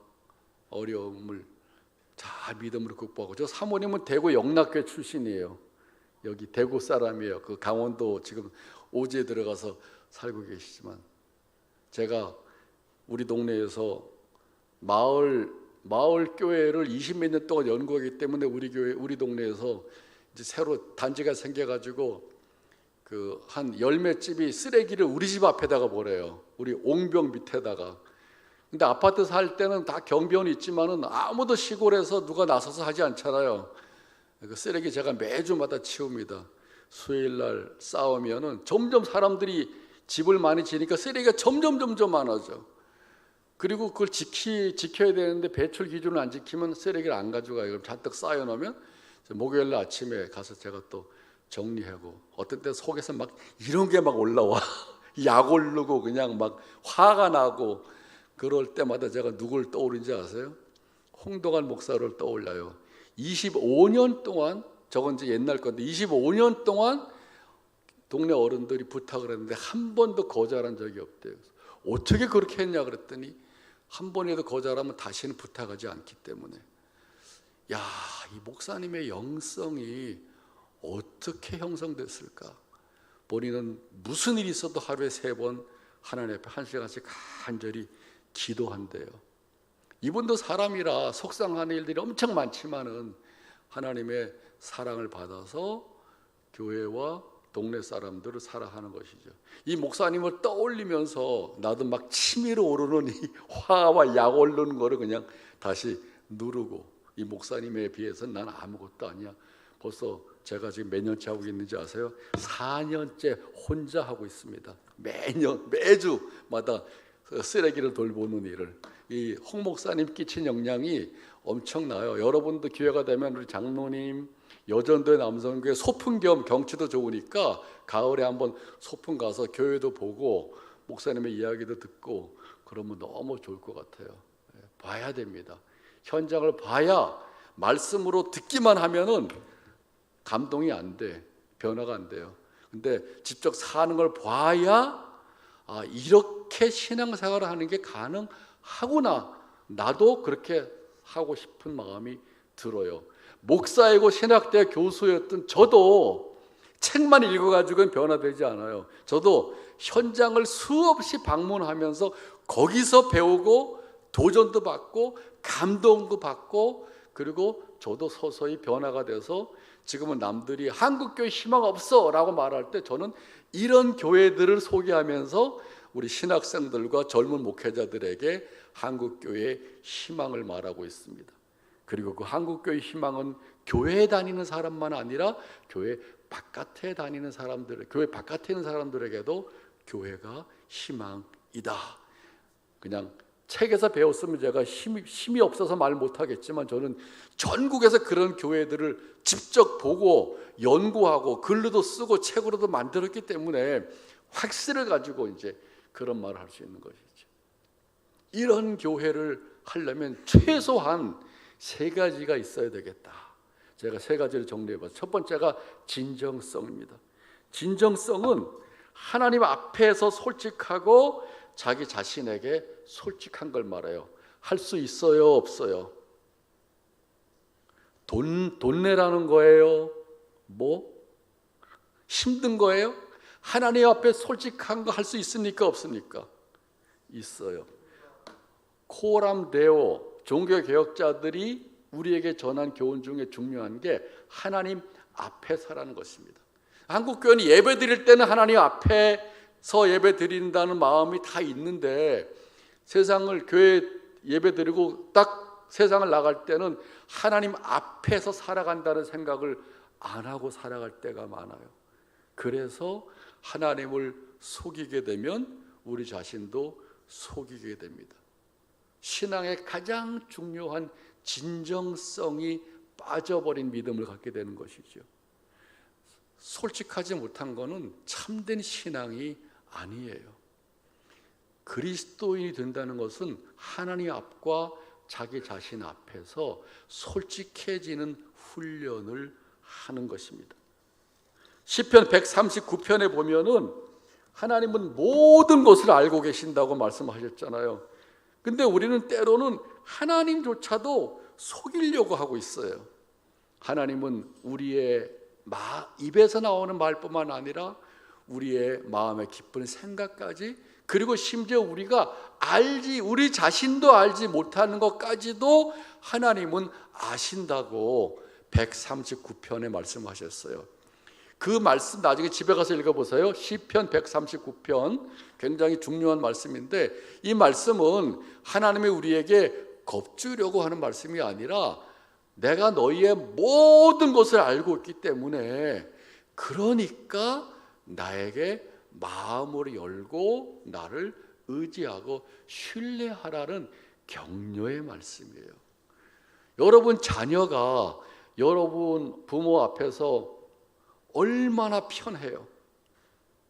어려움을 잘 믿음으로 극복하고. 저 사모님은 대구 영락교회 출신이에요. 여기 대구 사람이에요. 그 강원도 지금 오지에 들어가서 살고 계시지만 제가 우리 동네에서 마을 마을 교회를 20몇 년 동안 연구하기 때문에 우리 교회, 우리 동네에서 이제 새로 단지가 생겨가지고 그 한 열몇 집이 쓰레기를 우리 집 앞에다가 버려요. 우리 옹벽 밑에다가. 근데 아파트 살 때는 다 경비원이 있지만은 아무도 시골에서 누가 나서서 하지 않잖아요. 그 쓰레기 제가 매주마다 치웁니다. 수요일 날 싸우면은 점점 사람들이 집을 많이 지니까 쓰레기가 점점 많아져. 그리고 그걸 지켜야 되는데 배출 기준을 안 지키면 쓰레기를 안 가져가요. 그럼 잔뜩 쌓여놓으면 목요일 날 아침에 가서 제가 또 정리하고, 어떤 때 속에서 막 이런 게 막 올라와. 약 오르고 그냥 막 화가 나고 그럴 때마다 제가 누굴 떠오르는지 아세요? 홍동안 목사를 떠올려요. 25년 동안, 저건 이제 옛날 건데 25년 동안 동네 어른들이 부탁을 했는데 한 번도 거절한 적이 없대요. 어떻게 그렇게 했냐 그랬더니 한 번이라도 거절하면 다시는 부탁하지 않기 때문에. 야, 이 목사님의 영성이 어떻게 형성됐을까? 본인은 무슨 일이 있어도 하루에 3번 하나님 앞에 1시간씩 간절히 기도한대요. 이분도 사람이라 속상한 일들이 엄청 많지만은 하나님의 사랑을 받아서 교회와 동네 사람들을 사랑하는 것이죠. 이 목사님을 떠올리면서 나도 막 치밀어 오르는 이 화와 약 오르는 거를 그냥 다시 누르고, 이 목사님에 비해서는 난 아무것도 아니야. 벌써 제가 지금 몇 년째 하고 있는지 아세요? 4년째 혼자 하고 있습니다. 매주마다 쓰레기를 돌보는 일을. 이 홍 목사님 끼친 영향이 엄청나요. 여러분도 기회가 되면 우리 장로님, 여전도의 남성교회 소풍 겸 경치도 좋으니까 가을에 한번 소풍 가서 교회도 보고 목사님의 이야기도 듣고 그러면 너무 좋을 것 같아요. 봐야 됩니다. 현장을 봐야, 말씀으로 듣기만 하면은 감동이 안 돼. 변화가 안 돼요. 근데 직접 사는 걸 봐야 이렇게 신앙생활을 하는 게 가능하구나. 나도 그렇게 하고 싶은 마음이 들어요. 목사이고 신학대 교수였던 저도 책만 읽어가지고는 변화되지 않아요. 저도 현장을 수없이 방문하면서 거기서 배우고 도전도 받고 감동도 받고, 그리고 저도 서서히 변화가 돼서 지금은 남들이 한국교회 희망 없어 라고 말할 때 저는 이런 교회들을 소개하면서 우리 신학생들과 젊은 목회자들에게 한국교회의 희망을 말하고 있습니다. 그리고 그 한국교회 희망은 교회에 다니는 사람만 아니라 교회 바깥에 다니는 사람들, 교회 바깥에 있는 사람들에게도 교회가 희망이다. 그냥 책에서 배웠으면 제가 힘이 없어서 말 못하겠지만 저는 전국에서 그런 교회들을 직접 보고 연구하고 글로도 쓰고 책으로도 만들었기 때문에 확신을 가지고 이제 그런 말을 할 수 있는 것이죠. 이런 교회를 하려면 최소한 3가지가 있어야 되겠다. 제가 3가지를 정리해봤어요. 첫 번째가 진정성입니다. 진정성은 하나님 앞에서 솔직하고 자기 자신에게 솔직한 걸 말해요. 할 수 있어요, 없어요? 돈 내라는 거예요? 뭐? 힘든 거예요? 하나님 앞에 솔직한 거 할 수 있습니까, 없습니까? 있어요. 코람 데오 종교개혁자들이 우리에게 전한 교훈 중에 중요한 게 하나님 앞에 서라는 것입니다. 한국교회는 예배 드릴 때는 하나님 앞에서 예배 드린다는 마음이 다 있는데, 세상을 교회 예배 드리고 딱 세상을 나갈 때는 하나님 앞에서 살아간다는 생각을 안 하고 살아갈 때가 많아요. 그래서 하나님을 속이게 되면 우리 자신도 속이게 됩니다. 신앙의 가장 중요한 진정성이 빠져버린 믿음을 갖게 되는 것이죠. 솔직하지 못한 것은 참된 신앙이 아니에요. 그리스도인이 된다는 것은 하나님 앞과 자기 자신 앞에서 솔직해지는 훈련을 하는 것입니다. 시편 139편에 보면은 하나님은 모든 것을 알고 계신다고 말씀하셨잖아요. 근데 우리는 때로는 하나님조차도 속이려고 하고 있어요. 하나님은 우리의 입에서 나오는 말뿐만 아니라 우리의 마음에 깊은 생각까지 그리고 심지어 우리 자신도 알지 못하는 것까지도 하나님은 아신다고 139편에 말씀하셨어요. 그 말씀 나중에 집에 가서 읽어보세요. 시편 139편 굉장히 중요한 말씀인데, 이 말씀은 하나님이 우리에게 겁주려고 하는 말씀이 아니라 내가 너희의 모든 것을 알고 있기 때문에 그러니까 나에게 마음을 열고 나를 의지하고 신뢰하라는 격려의 말씀이에요. 여러분 자녀가 여러분 부모 앞에서 얼마나 편해요.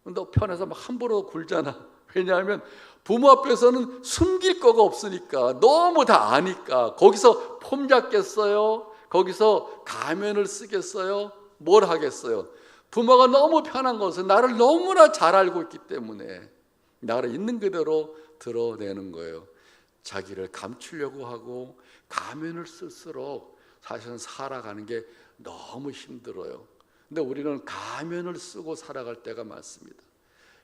너 편해서 막 함부로 굴잖아. 왜냐하면 부모 앞에서는 숨길 거가 없으니까, 너무 다 아니까. 거기서 폼 잡겠어요? 거기서 가면을 쓰겠어요? 뭘 하겠어요? 부모가 너무 편한 것은 나를 너무나 잘 알고 있기 때문에 나를 있는 그대로 드러내는 거예요. 자기를 감추려고 하고 가면을 쓸수록 사실은 살아가는 게 너무 힘들어요. 근데 우리는 가면을 쓰고 살아갈 때가 많습니다.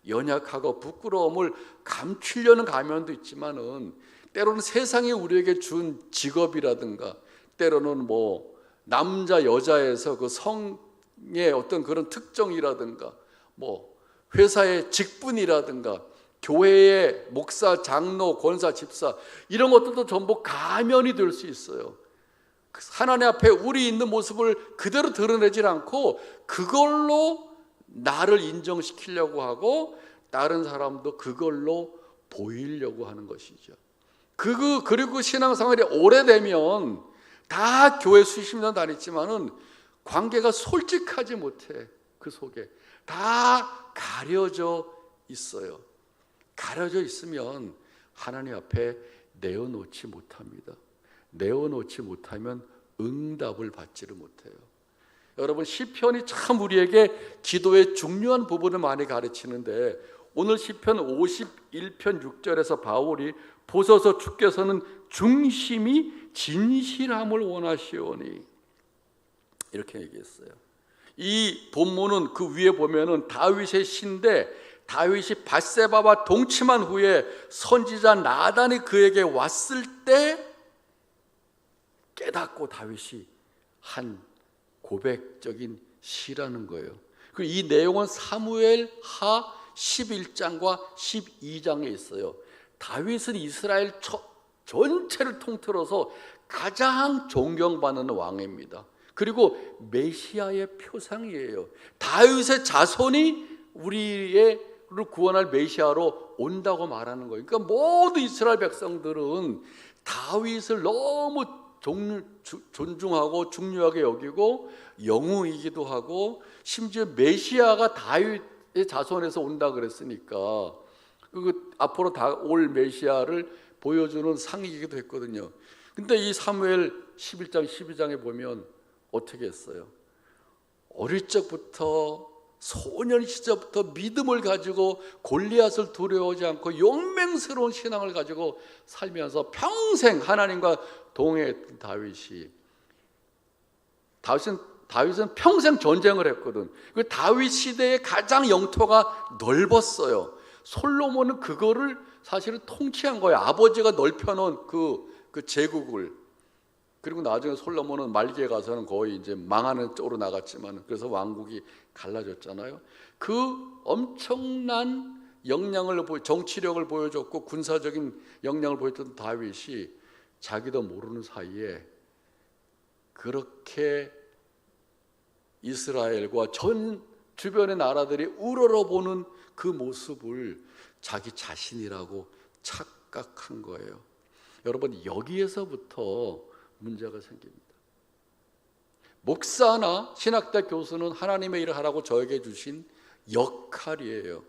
연약하고 부끄러움을 감추려는 가면도 있지만은 때로는 세상이 우리에게 준 직업이라든가, 때로는 뭐 남자 여자에서 그 성의 어떤 그런 특정이라든가, 뭐 회사의 직분이라든가, 교회의 목사, 장로, 권사, 집사, 이런 것들도 전부 가면이 될 수 있어요. 하나님 앞에 우리 있는 모습을 그대로 드러내질 않고 그걸로 나를 인정시키려고 하고 다른 사람도 그걸로 보이려고 하는 것이죠. 그리고 신앙생활이 오래되면 다 교회 수십 년 다녔지만은 관계가 솔직하지 못해. 그 속에 다 가려져 있어요. 가려져 있으면 하나님 앞에 내어놓지 못합니다. 내어놓지 못하면 응답을 받지를 못해요. 여러분, 시편이 참 우리에게 기도의 중요한 부분을 많이 가르치는데, 오늘 시편 51편 6절에서 바울이 보소서 주께서는 중심이 진실함을 원하시오니, 이렇게 얘기했어요. 이 본문은 그 위에 보면은 다윗의 시인데, 다윗이 밧세바와 동침한 후에 선지자 나단이 그에게 왔을 때 깨닫고 다윗이 한 고백적인 시라는 거예요. 그리고 이 내용은 사무엘 하 11장과 12장에 있어요. 다윗은 이스라엘 전체를 통틀어서 가장 존경받는 왕입니다. 그리고 메시아의 표상이에요. 다윗의 자손이 우리를 구원할 메시아로 온다고 말하는 거예요. 그러니까 모든 이스라엘 백성들은 다윗을 너무 존중하고 중요하게 여기고 영웅이기도 하고, 심지어 메시아가 다윗의 자손에서 온다 그랬으니까 앞으로 올 메시아를 보여주는 상이기도 했거든요. 근데 이 사무엘 11장 12장에 보면 어떻게 했어요? 어릴 적부터, 소년 시절부터 믿음을 가지고 골리앗을 두려워하지 않고 용맹스러운 신앙을 가지고 살면서 평생 하나님과 동행했던 다윗은 평생 전쟁을 했거든. 그 다윗 시대의 가장 영토가 넓었어요. 솔로몬은 그거를 사실은 통치한 거예요. 아버지가 넓혀놓은 그 제국을. 그리고 나중에 솔로몬은 말기에 가서는 거의 이제 망하는 쪽으로 나갔지만, 그래서 왕국이 갈라졌잖아요. 그 엄청난 정치력을 보여줬고 군사적인 역량을 보였던 다윗이 자기도 모르는 사이에 그렇게 이스라엘과 전 주변의 나라들이 우러러보는 그 모습을 자기 자신이라고 착각한 거예요. 여러분, 여기에서부터 문제가 생깁니다. 목사나 신학대 교수는 하나님의 일을 하라고 저에게 주신 역할이에요.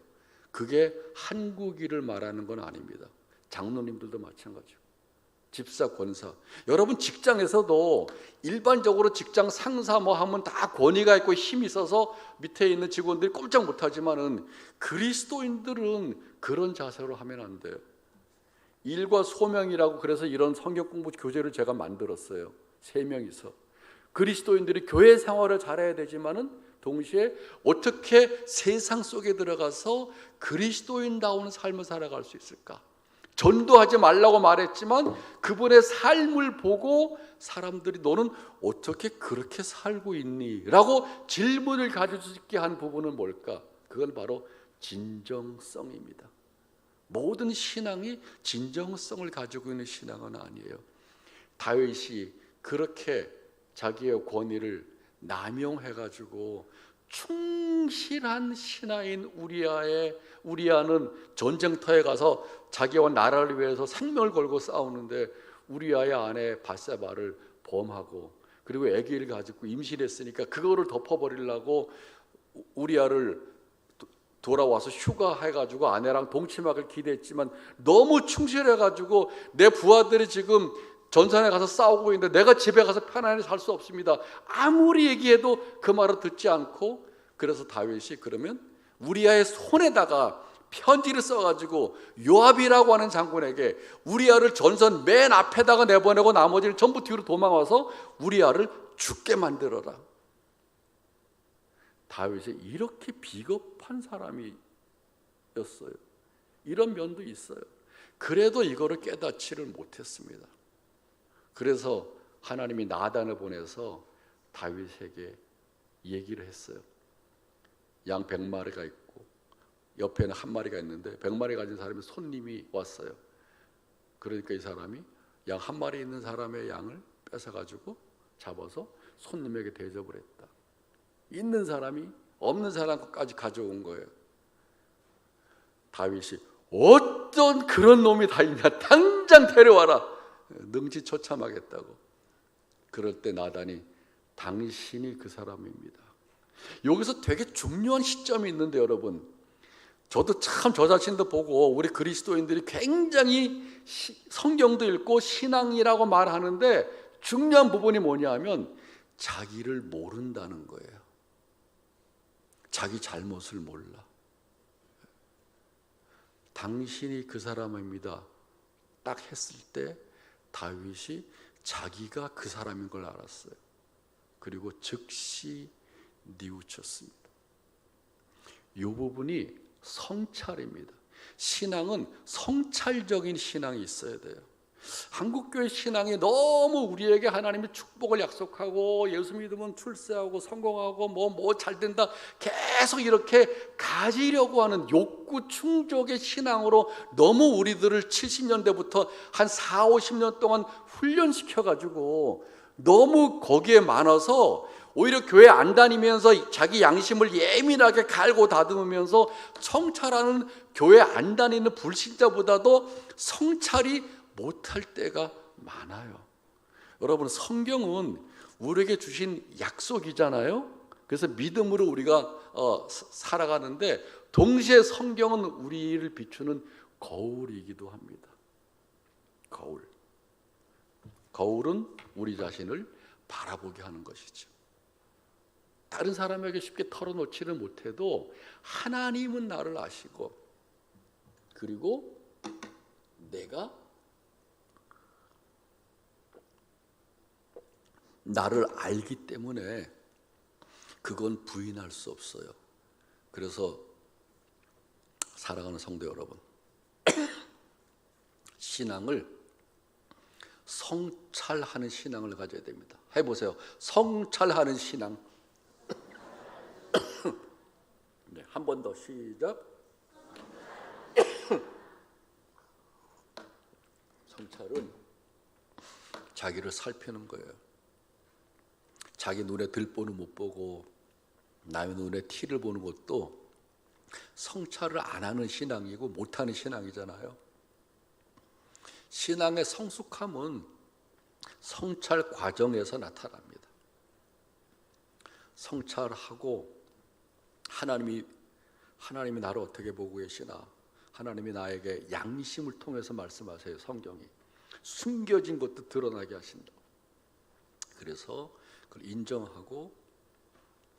그게 한국 일을 말하는 건 아닙니다. 장로님들도 마찬가지고, 집사, 권사. 여러분 직장에서도 일반적으로 직장 상사 뭐 하면 다 권위가 있고 힘이 있어서 밑에 있는 직원들이 꼼짝 못하지만은 그리스도인들은 그런 자세로 하면 안 돼요. 일과 소명이라고, 그래서 이런 성경 공부 교재를 제가 만들었어요. 3명이서. 그리스도인들이 교회 생활을 잘해야 되지만은 동시에 어떻게 세상 속에 들어가서 그리스도인다운 삶을 살아갈 수 있을까? 전도하지 말라고 말했지만 그분의 삶을 보고 사람들이 너는 어떻게 그렇게 살고 있니? 라고 질문을 가질 수 있게 한 부분은 뭘까? 그건 바로 진정성입니다. 모든 신앙이 진정성을 가지고 있는 신앙은 아니에요. 다윗이 그렇게 자기의 권위를 남용해가지고 충실한 신하인 우리아는 전쟁터에 가서 자기와 나라를 위해서 생명을 걸고 싸우는데 우리아의 아내 밧세바를 범하고 그리고 아기를 가지고 임신했으니까 그거를 덮어버리려고 우리아를 돌아와서 휴가해가지고 아내랑 동침하길 기대했지만 너무 충실해가지고 내 부하들이 지금 전선에 가서 싸우고 있는데 내가 집에 가서 편안히 살 수 없습니다. 아무리 얘기해도 그 말을 듣지 않고 그래서 다윗이 그러면 우리아의 손에다가 편지를 써가지고 요압이라고 하는 장군에게 우리아를 전선 맨 앞에다가 내보내고 나머지를 전부 뒤로 도망와서 우리아를 죽게 만들어라. 다윗이 이렇게 비겁한 사람이었어요. 이런 면도 있어요. 그래도 이거를 깨닫지를 못했습니다. 그래서 하나님이 나단을 보내서 다윗에게 얘기를 했어요. 양 100마리가 있고 옆에는 한 마리가 있는데 100마리 가진 사람이 손님이 왔어요. 그러니까 이 사람이 양 한 마리 있는 사람의 양을 뺏어가지고 잡아서 손님에게 대접을 했다. 있는 사람이 없는 사람 것까지 가져온 거예요. 다윗이 어떤 그런 놈이 다 있냐, 당장 데려와라. 능지처참하겠다고. 그럴 때 나단이 당신이 그 사람입니다. 여기서 되게 중요한 시점이 있는데 여러분, 저도 참 저 자신도 보고 우리 그리스도인들이 굉장히 성경도 읽고 신앙이라고 말하는데 중요한 부분이 뭐냐면 자기를 모른다는 거예요. 자기 잘못을 몰라. 당신이 그 사람입니다. 딱 했을 때 다윗이 자기가 그 사람인 걸 알았어요. 그리고 즉시 뉘우쳤습니다. 이 부분이 성찰입니다. 신앙은 성찰적인 신앙이 있어야 돼요. 한국교회 신앙이 너무 우리에게 하나님이 축복을 약속하고 예수 믿으면 출세하고 성공하고 뭐 잘 된다 계속 이렇게 가지려고 하는 욕구 충족의 신앙으로 너무 우리들을 70년대부터 한 4, 50년 동안 훈련시켜가지고 너무 거기에 많아서 오히려 교회 안 다니면서 자기 양심을 예민하게 갈고 다듬으면서 성찰하는 교회 안 다니는 불신자보다도 성찰이 못할 때가 많아요. 여러분, 성경은 우리에게 주신 약속이잖아요. 그래서 믿음으로 우리가 살아가는데 동시에 성경은 우리를 비추는 거울이기도 합니다. 거울은 우리 자신을 바라보게 하는 것이죠. 다른 사람에게 쉽게 털어놓지는 못해도 하나님은 나를 아시고 그리고 내가 나를 알기 때문에 그건 부인할 수 없어요. 그래서 사랑하는 성도 여러분, 신앙을 성찰하는 신앙을 가져야 됩니다. 해보세요. 성찰하는 신앙. 네, 한 번 더 시작. 성찰은 자기를 살피는 거예요. 자기 눈에 들보는 못 보고 남의 눈에 티를 보는 것도 성찰을 안 하는 신앙이고 못하는 신앙이잖아요. 신앙의 성숙함은 성찰 과정에서 나타납니다. 성찰하고 하나님이 나를 어떻게 보고 계시나, 하나님이 나에게 양심을 통해서 말씀하세요. 성경이 숨겨진 것도 드러나게 하신다. 그래서 그걸 인정하고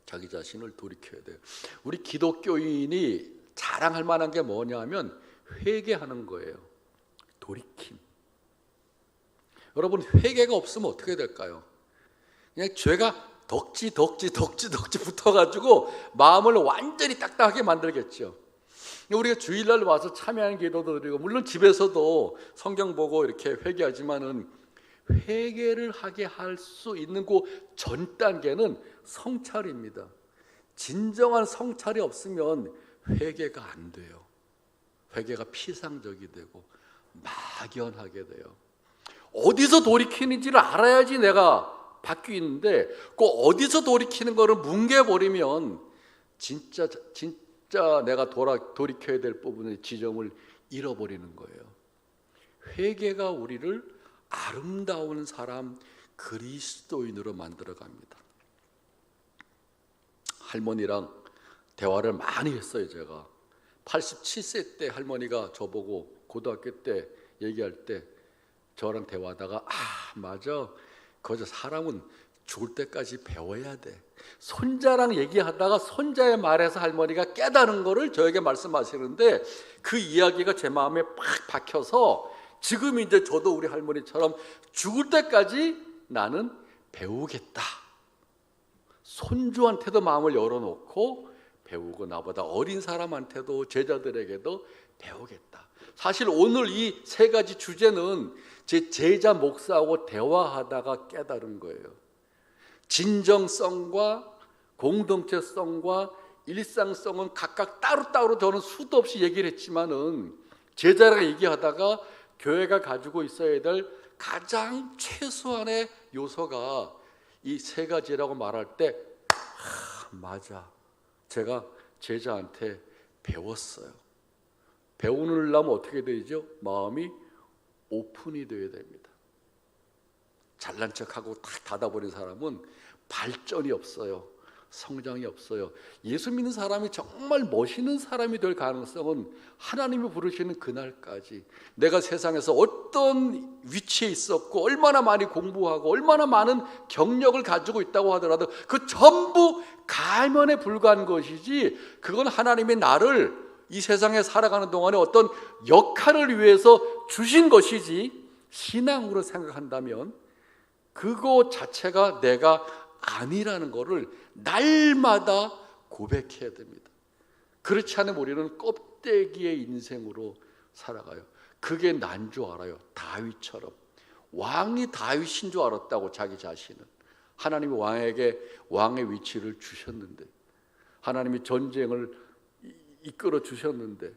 자기 자신을 돌이켜야 돼요. 우리 기독교인이 자랑할 만한 게 뭐냐면 회개하는 거예요. 돌이킴. 여러분, 회개가 없으면 어떻게 될까요? 그냥 죄가 덕지 붙어가지고 마음을 완전히 딱딱하게 만들겠죠. 우리가 주일날 와서 참여하는 기도도 드리고 물론 집에서도 성경 보고 이렇게 회개하지만은 회개를 하게 할 수 있는 그 전 단계는 성찰입니다. 진정한 성찰이 없으면 회개가 안 돼요. 회개가 피상적이 되고 막연하게 돼요. 어디서 돌이키는지를 알아야지 내가 바뀌는데 그 어디서 돌이키는 거를 뭉개버리면 진짜 내가 돌이켜야 될 부분의 지점을 잃어버리는 거예요. 회개가 우리를 아름다운 사람, 그리스도인으로 만들어갑니다. 할머니랑 대화를 많이 했어요. 제가 87세 때 할머니가 저보고 고등학교 때 얘기할 때 저랑 대화하다가 맞아, 그저 사람은 죽을 때까지 배워야 돼. 손자랑 얘기하다가 손자의 말에서 할머니가 깨달은 거를 저에게 말씀하시는데 그 이야기가 제 마음에 팍 박혀서 지금 이제 저도 우리 할머니처럼 죽을 때까지 나는 배우겠다. 손주한테도 마음을 열어놓고 배우고 나보다 어린 사람한테도 제자들에게도 배우겠다. 사실 오늘 이 세 가지 주제는 제 제자 목사하고 대화하다가 깨달은 거예요. 진정성과 공동체성과 일상성은 각각 따로따로 저는 수도 없이 얘기를 했지만은 제자랑 얘기하다가 교회가 가지고 있어야 될 가장 최소한의 요소가 이 세 가지라고 말할 때 맞아, 제가 제자한테 배웠어요. 배우려면 어떻게 되죠? 마음이 오픈이 되어야 됩니다. 잘난 척하고 탁 닫아버린 사람은 발전이 없어요. 성장이 없어요. 예수 믿는 사람이 정말 멋있는 사람이 될 가능성은 하나님이 부르시는 그날까지 내가 세상에서 어떤 위치에 있었고 얼마나 많이 공부하고 얼마나 많은 경력을 가지고 있다고 하더라도 그 전부 가면에 불과한 것이지, 그건 하나님이 나를 이 세상에 살아가는 동안에 어떤 역할을 위해서 주신 것이지, 신앙으로 생각한다면 그거 자체가 내가 아니라는 것을 날마다 고백해야 됩니다. 그렇지 않으면 우리는 껍데기의 인생으로 살아가요. 그게 난 줄 알아요. 다윗처럼. 왕이 다윗인 줄 알았다고 자기 자신은. 하나님이 왕에게 왕의 위치를 주셨는데, 하나님이 전쟁을 이끌어 주셨는데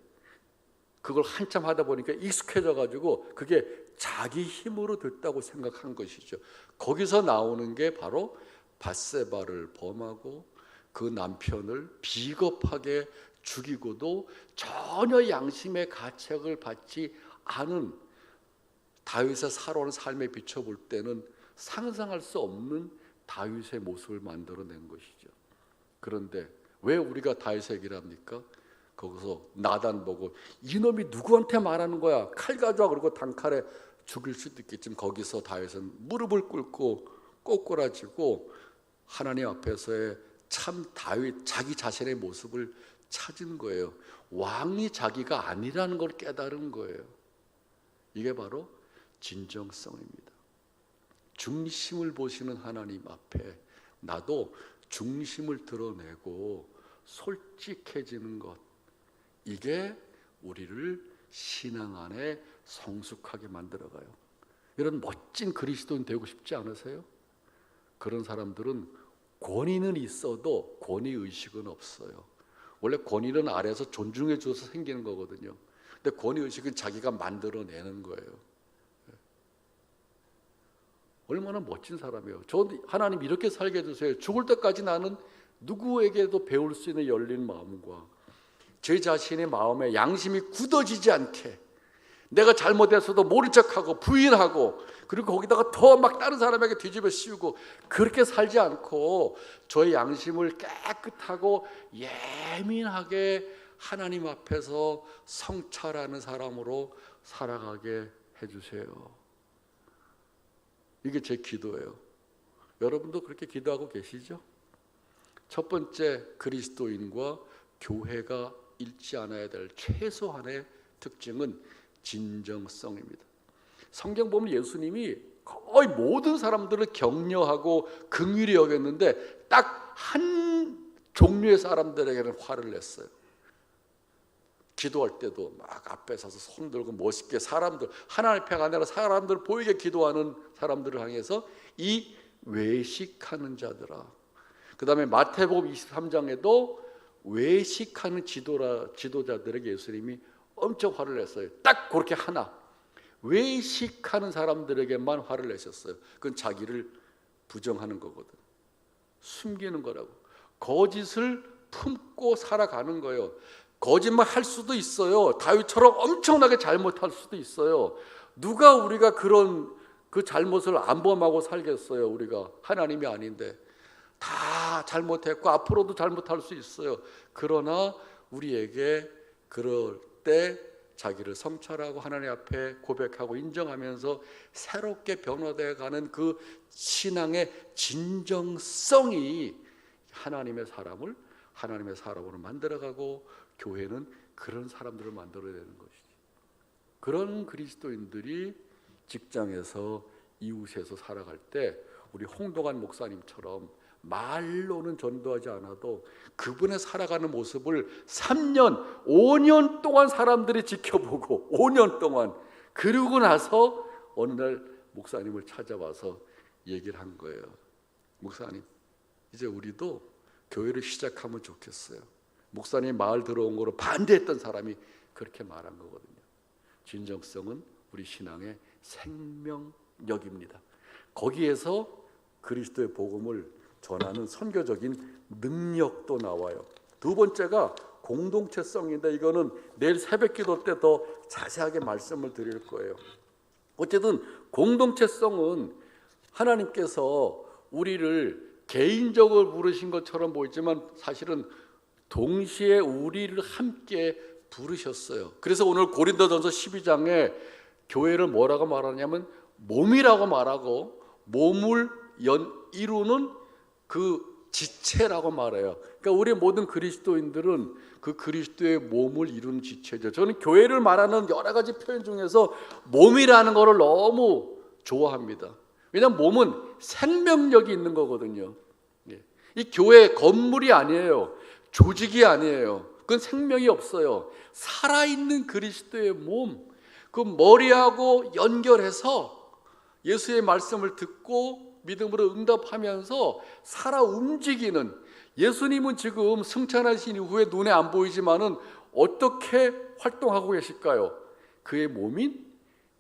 그걸 한참 하다 보니까 익숙해져 가지고 그게 자기 힘으로 됐다고 생각한 것이죠. 거기서 나오는 게 바로 밧세바를 범하고 그 남편을 비겁하게 죽이고도 전혀 양심의 가책을 받지 않은 다윗의 살아온 삶에 비춰볼 때는 상상할 수 없는 다윗의 모습을 만들어낸 것이죠. 그런데 왜 우리가 다윗의 얘기를 합니까? 거기서 나단 보고 이놈이 누구한테 말하는 거야? 칼 가져와. 그러고 단칼에 죽일 수도 있겠지만 거기서 다윗은 무릎을 꿇고 꼬꾸라지고 하나님 앞에서의 참 다윗, 자기 자신의 모습을 찾은 거예요. 왕이 자기가 아니라는 걸 깨달은 거예요. 이게 바로 진정성입니다. 중심을 보시는 하나님 앞에 나도 중심을 드러내고 솔직해지는 것, 이게 우리를 신앙 안에 성숙하게 만들어가요. 이런 멋진 그리스도인 되고 싶지 않으세요? 그런 사람들은 권위는 있어도 권위의식은 없어요. 원래 권위는 아래에서 존중해 줘서 생기는 거거든요. 근데 권위의식은 자기가 만들어내는 거예요. 얼마나 멋진 사람이에요. 저 하나님 이렇게 살게 해주세요. 죽을 때까지 나는 누구에게도 배울 수 있는 열린 마음과 제 자신의 마음에 양심이 굳어지지 않게, 내가 잘못했어도 모른 척하고 부인하고 그리고 거기다가 더 막 다른 사람에게 뒤집어 씌우고 그렇게 살지 않고 저의 양심을 깨끗하고 예민하게 하나님 앞에서 성찰하는 사람으로 살아가게 해주세요. 이게 제 기도예요. 여러분도 그렇게 기도하고 계시죠? 첫 번째, 그리스도인과 교회가 잃지 않아야 될 최소한의 특징은 진정성입니다. 성경 보면 예수님이 거의 모든 사람들을 격려하고 긍휼히 여겼는데 딱 한 종류의 사람들에게는 화를 냈어요. 기도할 때도 막 앞에 서서 손 들고 멋있게 사람들, 하나님 앞에 아니라 사람들 보이게 기도하는 사람들을 향해서 이 외식하는 자들아. 그 다음에 마태복음 23장에도 외식하는 지도자들에게 예수님이 엄청 화를 냈어요. 딱 그렇게 하나, 외식하는 사람들에게만 화를 내셨어요. 그건 자기를 부정하는 거거든. 숨기는 거라고. 거짓을 품고 살아가는 거예요. 거짓말 할 수도 있어요. 다윗처럼 엄청나게 잘못할 수도 있어요. 누가 우리가 그런 그 잘못을 안 범하고 살겠어요. 우리가 하나님이 아닌데 다 잘못했고 앞으로도 잘못할 수 있어요. 그러나 우리에게 그럴 때 자기를 성찰하고 하나님 앞에 고백하고 인정하면서 새롭게 변화되어 가는 그 신앙의 진정성이 하나님의 사람을 하나님의 사람으로 만들어가고 교회는 그런 사람들을 만들어야 되는 것이지. 그런 그리스도인들이 직장에서 이웃에서 살아갈 때 우리 홍동환 목사님처럼 말로는 전도하지 않아도 그분의 살아가는 모습을 3년, 5년 동안 사람들이 지켜보고 5년 동안 그러고 나서 어느 날 목사님을 찾아와서 얘기를 한 거예요. 목사님, 이제 우리도 교회를 시작하면 좋겠어요. 목사님 마을 들어온 거로 반대했던 사람이 그렇게 말한 거거든요. 진정성은 우리 신앙의 생명력입니다. 거기에서 그리스도의 복음을 전하는 선교적인 능력도 나와요. 두 번째가 공동체성인데 이거는 내일 새벽기도 때 더 자세하게 말씀을 드릴 거예요. 어쨌든 공동체성은 하나님께서 우리를 개인적으로 부르신 것처럼 보이지만 사실은 동시에 우리를 함께 부르셨어요. 그래서 오늘 고린도전서 12장에 교회를 뭐라고 말하냐면 몸이라고 말하고 몸을 이루는 그 지체라고 말해요. 그러니까 우리 모든 그리스도인들은 그 그리스도의 몸을 이루는 지체죠. 저는 교회를 말하는 여러 가지 표현 중에서 몸이라는 것을 너무 좋아합니다. 왜냐하면 몸은 생명력이 있는 거거든요. 이 교회 건물이 아니에요. 조직이 아니에요. 그건 생명이 없어요. 살아있는 그리스도의 몸, 그 머리하고 연결해서 예수의 말씀을 듣고 믿음으로 응답하면서 살아 움직이는, 예수님은 지금 승천하신 이후에 눈에 안 보이지만은 어떻게 활동하고 계실까요? 그의 몸인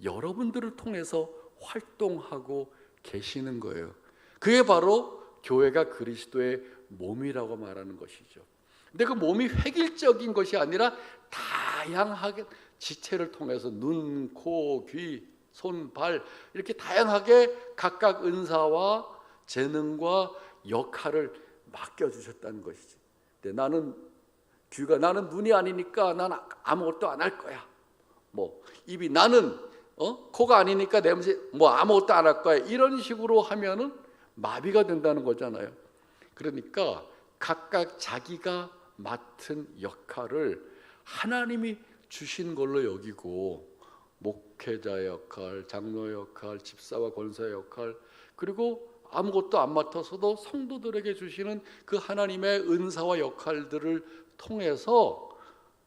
여러분들을 통해서 활동하고 계시는 거예요. 그게 바로 교회가 그리스도의 몸이라고 말하는 것이죠. 근데 그 몸이 획일적인 것이 아니라 다양하게 지체를 통해서 눈, 코, 귀, 손, 발 이렇게 다양하게 각각 은사와 재능과 역할을 맡겨주셨다는 것이지. 근데 나는 귀가, 나는 눈이 아니니까 난 아무것도 안 할 거야. 뭐 입이, 나는 코가 아니니까 냄새 뭐 아무것도 안 할 거야. 이런 식으로 하면은 마비가 된다는 거잖아요. 그러니까 각각 자기가 맡은 역할을 하나님이 주신 걸로 여기고 목회자의 역할, 장로의 역할, 집사와 권사의 역할, 그리고 아무것도 안 맡아서도 성도들에게 주시는 그 하나님의 은사와 역할들을 통해서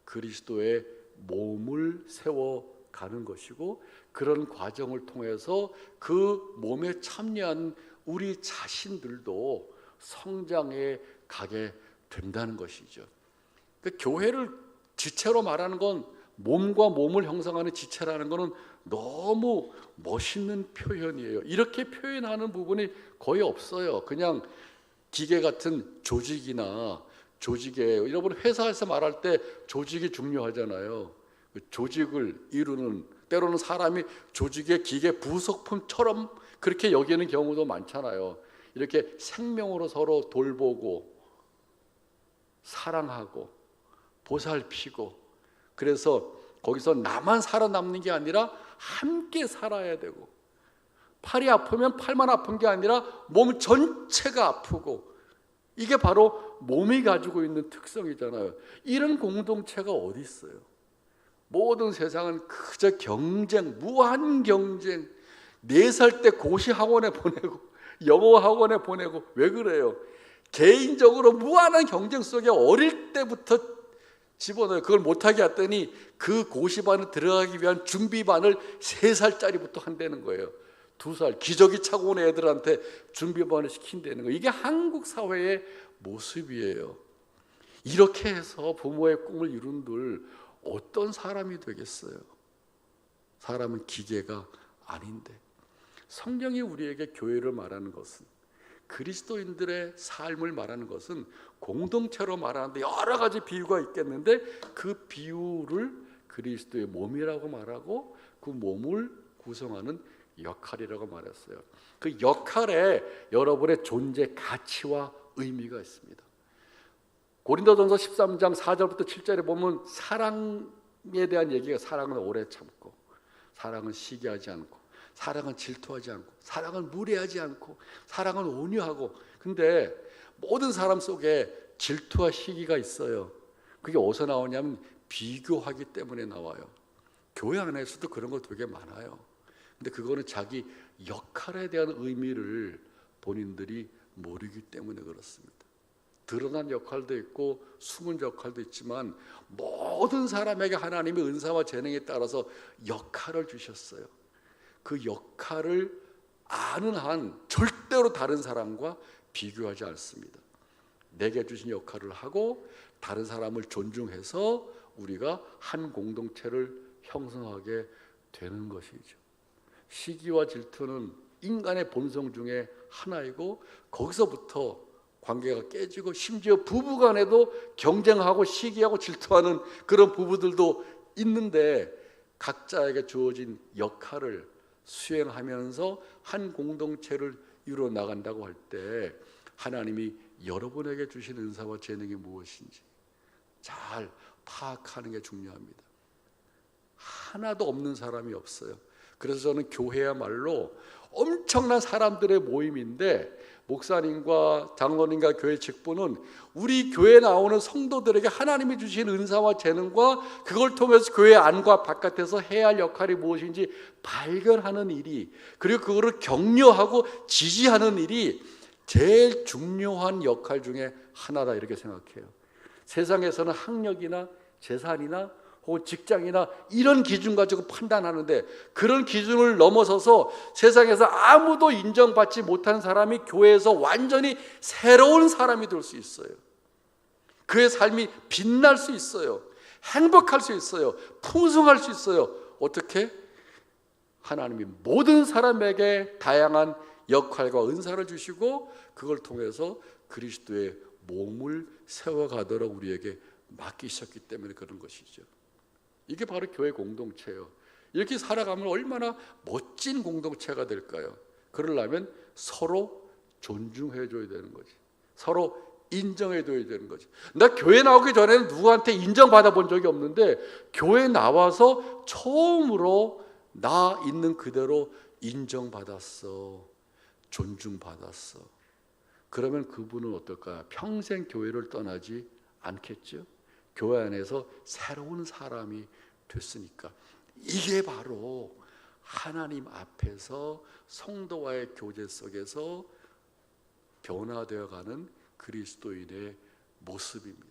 그리스도의 몸을 세워가는 것이고, 그런 과정을 통해서 그 몸에 참여한 우리 자신들도 성장해 가게 된다는 것이죠. 그러니까 교회를 지체로 말하는 건, 몸과 몸을 형성하는 지체라는 것은 너무 멋있는 표현이에요. 이렇게 표현하는 부분이 거의 없어요. 그냥 기계 같은 조직이나 조직이에요. 여러분 회사에서 말할 때 조직이 중요하잖아요. 조직을 이루는, 때로는 사람이 조직의 기계 부속품처럼 그렇게 여기는 경우도 많잖아요. 이렇게 생명으로 서로 돌보고 사랑하고 보살피고, 그래서 거기서 나만 살아남는 게 아니라 함께 살아야 되고, 팔이 아프면 팔만 아픈 게 아니라 몸 전체가 아프고, 이게 바로 몸이 가지고 있는 특성이잖아요. 이런 공동체가 어디 있어요? 모든 세상은 그저 경쟁, 무한 경쟁, 4살 때 고시 학원에 보내고 영어 학원에 보내고 왜 그래요? 개인적으로 무한한 경쟁 속에 어릴 때부터 집어넣어요. 그걸 못하게 했더니 그 고시반을 들어가기 위한 준비반을 3살짜리부터 한다는 거예요. 2살 기저귀 차고 온 애들한테 준비반을 시킨다는 거예요. 이게 한국 사회의 모습이에요. 이렇게 해서 부모의 꿈을 이룬들 어떤 사람이 되겠어요? 사람은 기계가 아닌데. 성경이 우리에게 교회를 말하는 것은, 그리스도인들의 삶을 말하는 것은 공동체로 말하는데 여러 가지 비유가 있겠는데 그 비유를 그리스도의 몸이라고 말하고 그 몸을 구성하는 역할이라고 말했어요. 그 역할에 여러분의 존재 가치와 의미가 있습니다. 고린도전서 13장 4절부터 7절에 보면 사랑에 대한 얘기가, 사랑은 오래 참고, 사랑은 시기하지 않고, 사랑은 질투하지 않고, 사랑은 무례하지 않고, 사랑은 온유하고. 근데 모든 사람 속에 질투와 시기가 있어요. 그게 어디서 나오냐면 비교하기 때문에 나와요. 교회 안에서도 그런 거 되게 많아요. 근데 그거는 자기 역할에 대한 의미를 본인들이 모르기 때문에 그렇습니다. 드러난 역할도 있고 숨은 역할도 있지만 모든 사람에게 하나님의 은사와 재능에 따라서 역할을 주셨어요. 그 역할을 아는 한 절대로 다른 사람과 비교하지 않습니다. 내게 주신 역할을 하고 다른 사람을 존중해서 우리가 한 공동체를 형성하게 되는 것이죠. 시기와 질투는 인간의 본성 중에 하나이고 거기서부터 관계가 깨지고 심지어 부부간에도 경쟁하고 시기하고 질투하는 그런 부부들도 있는데 각자에게 주어진 역할을 수행하면서 한 공동체를 이루어 나간다고 할 때 하나님이 여러분에게 주신 은사와 재능이 무엇인지 잘 파악하는 게 중요합니다. 하나도 없는 사람이 없어요. 그래서 저는 교회야말로 엄청난 사람들의 모임인데 목사님과 장로님과 교회 직분은 우리 교회에 나오는 성도들에게 하나님이 주신 은사와 재능과 그걸 통해서 교회 안과 바깥에서 해야 할 역할이 무엇인지 발견하는 일이, 그리고 그거를 격려하고 지지하는 일이 제일 중요한 역할 중에 하나다 이렇게 생각해요. 세상에서는 학력이나 재산이나 혹은 직장이나 이런 기준 가지고 판단하는데 그런 기준을 넘어서서 세상에서 아무도 인정받지 못한 사람이 교회에서 완전히 새로운 사람이 될 수 있어요. 그의 삶이 빛날 수 있어요. 행복할 수 있어요. 풍성할 수 있어요. 어떻게? 하나님이 모든 사람에게 다양한 역할과 은사를 주시고 그걸 통해서 그리스도의 몸을 세워가도록 우리에게 맡기셨기 때문에 그런 것이죠. 이게 바로 교회 공동체예요. 이렇게 살아가면 얼마나 멋진 공동체가 될까요? 그러려면 서로 존중해 줘야 되는 거지. 서로 인정해 줘야 되는 거지. 나 교회 나오기 전에는 누구한테 인정받아 본 적이 없는데 교회 나와서 처음으로 나 있는 그대로 인정받았어. 존중받았어. 그러면 그분은 어떨까요? 평생 교회를 떠나지 않겠죠? 교회 안에서 새로운 사람이 됐으니까. 이게 바로 하나님 앞에서 성도와의 교제 속에서 변화되어가는 그리스도인의 모습입니다.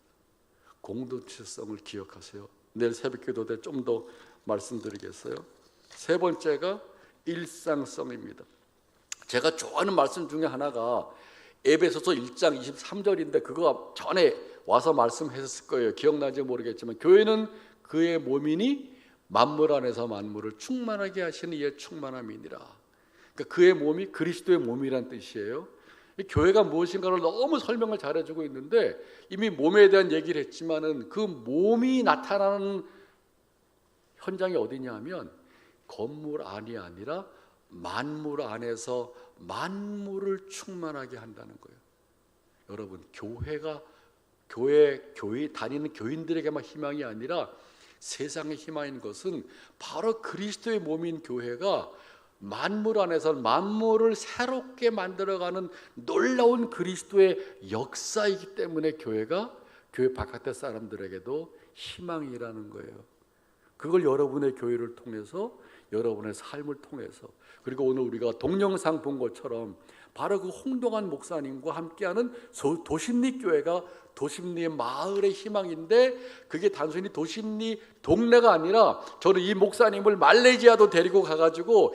공동체성을 기억하세요. 내일 새벽기도 때 좀 더 말씀드리겠어요. 세 번째가 일상성입니다. 제가 좋아하는 말씀 중에 하나가 에베소서 1장 23절인데 그거 전에 와서 말씀했을 거예요. 기억나는지 모르겠지만 교회는 그의 몸이니 만물 안에서 만물을 충만하게 하시는 이의 충만함이니라. 그러니까 그의 몸이 그리스도의 몸이란 뜻이에요. 교회가 무엇인가를 너무 설명을 잘해주고 있는데 이미 몸에 대한 얘기를 했지만은 그 몸이 나타나는 현장이 어디냐 하면 건물 안이 아니라 만물 안에서 만물을 충만하게 한다는 거예요. 여러분, 교회 다니는 교인들에게만 희망이 아니라 세상의 희망인 것은 바로 그리스도의 몸인 교회가 만물 안에서 만물을 새롭게 만들어가는 놀라운 그리스도의 역사이기 때문에 교회가 교회 바깥의 사람들에게도 희망이라는 거예요. 그걸 여러분의 교회를 통해서 여러분의 삶을 통해서, 그리고 오늘 우리가 동영상 본 것처럼 바로 그 홍동환 목사님과 함께하는 도심리 교회가 도심리의 마을의 희망인데, 그게 단순히 도심리 동네가 아니라 저는 이 목사님을 말레이시아도 데리고 가가지고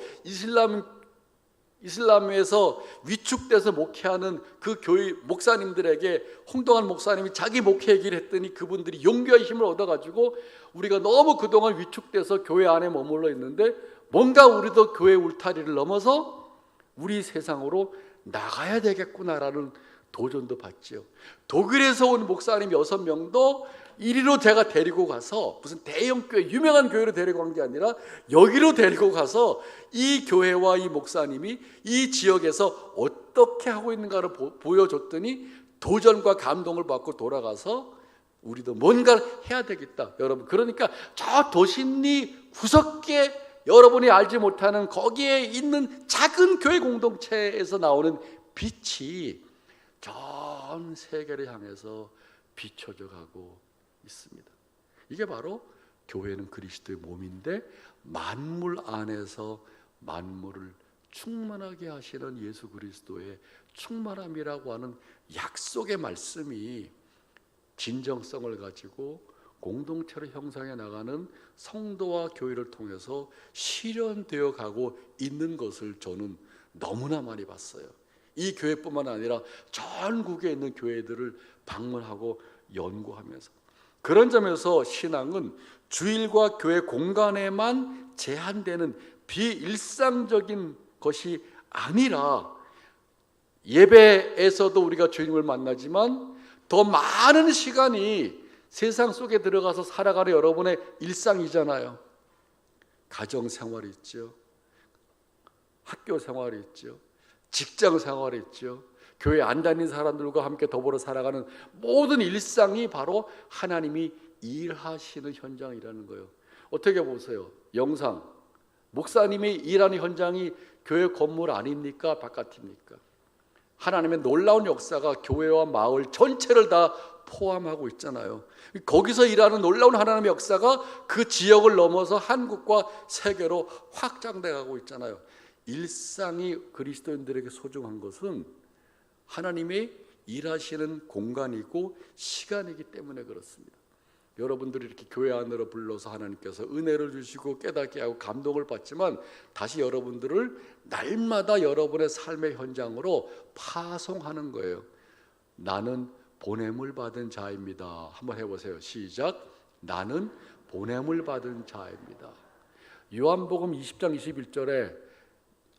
이슬람에서 위축돼서 목회하는 그 교회 목사님들에게 홍동환 목사님이 자기 목회 얘기를 했더니 그분들이 용기와 힘을 얻어가지고, 우리가 너무 그동안 위축돼서 교회 안에 머물러 있는데 뭔가 우리도 교회 울타리를 넘어서 우리 세상으로 나가야 되겠구나라는 도전도 받지요. 독일에서 온 목사님 6명도 이리로 제가 데리고 가서, 무슨 대형 교회, 유명한 교회로 데리고 간 게 아니라 여기로 데리고 가서 이 교회와 이 목사님이 이 지역에서 어떻게 하고 있는가를 보여줬더니 도전과 감동을 받고 돌아가서 우리도 뭔가를 해야 되겠다. 여러분, 그러니까 저 도심리 구석에 여러분이 알지 못하는 거기에 있는 작은 교회 공동체에서 나오는 빛이 전 세계를 향해서 비춰져 가고 있습니다. 이게 바로 교회는 그리스도의 몸인데 만물 안에서 만물을 충만하게 하시는 예수 그리스도의 충만함이라고 하는 약속의 말씀이 진정성을 가지고 공동체를 형성해 나가는 성도와 교회를 통해서 실현되어 가고 있는 것을 저는 너무나 많이 봤어요. 이 교회뿐만 아니라 전국에 있는 교회들을 방문하고 연구하면서, 그런 점에서 신앙은 주일과 교회 공간에만 제한되는 비일상적인 것이 아니라, 예배에서도 우리가 주님을 만나지만 더 많은 시간이 세상 속에 들어가서 살아가는 여러분의 일상이잖아요. 가정 생활이 있죠, 학교 생활이 있죠, 직장 생활이 있죠, 교회 안 다니는 사람들과 함께 더불어 살아가는 모든 일상이 바로 하나님이 일하시는 현장이라는 거예요. 어떻게 보세요? 영상, 목사님이 일하는 현장이 교회 건물 아닙니까? 바깥입니까? 하나님의 놀라운 역사가 교회와 마을 전체를 다 포함하고 있잖아요. 거기서 일하는 놀라운 하나님의 역사가 그 지역을 넘어서 한국과 세계로 확장돼 가고 있잖아요. 일상이 그리스도인들에게 소중한 것은 하나님이 일하시는 공간이고 시간이기 때문에 그렇습니다. 여러분들이 이렇게 교회 안으로 불러서 하나님께서 은혜를 주시고 깨닫게 하고 감동을 받지만, 다시 여러분들을 날마다 여러분의 삶의 현장으로 파송하는 거예요. 나는 보냄을 받은 자입니다. 한번 해보세요. 시작. 나는 보냄을 받은 자입니다. 요한복음 20장 21절에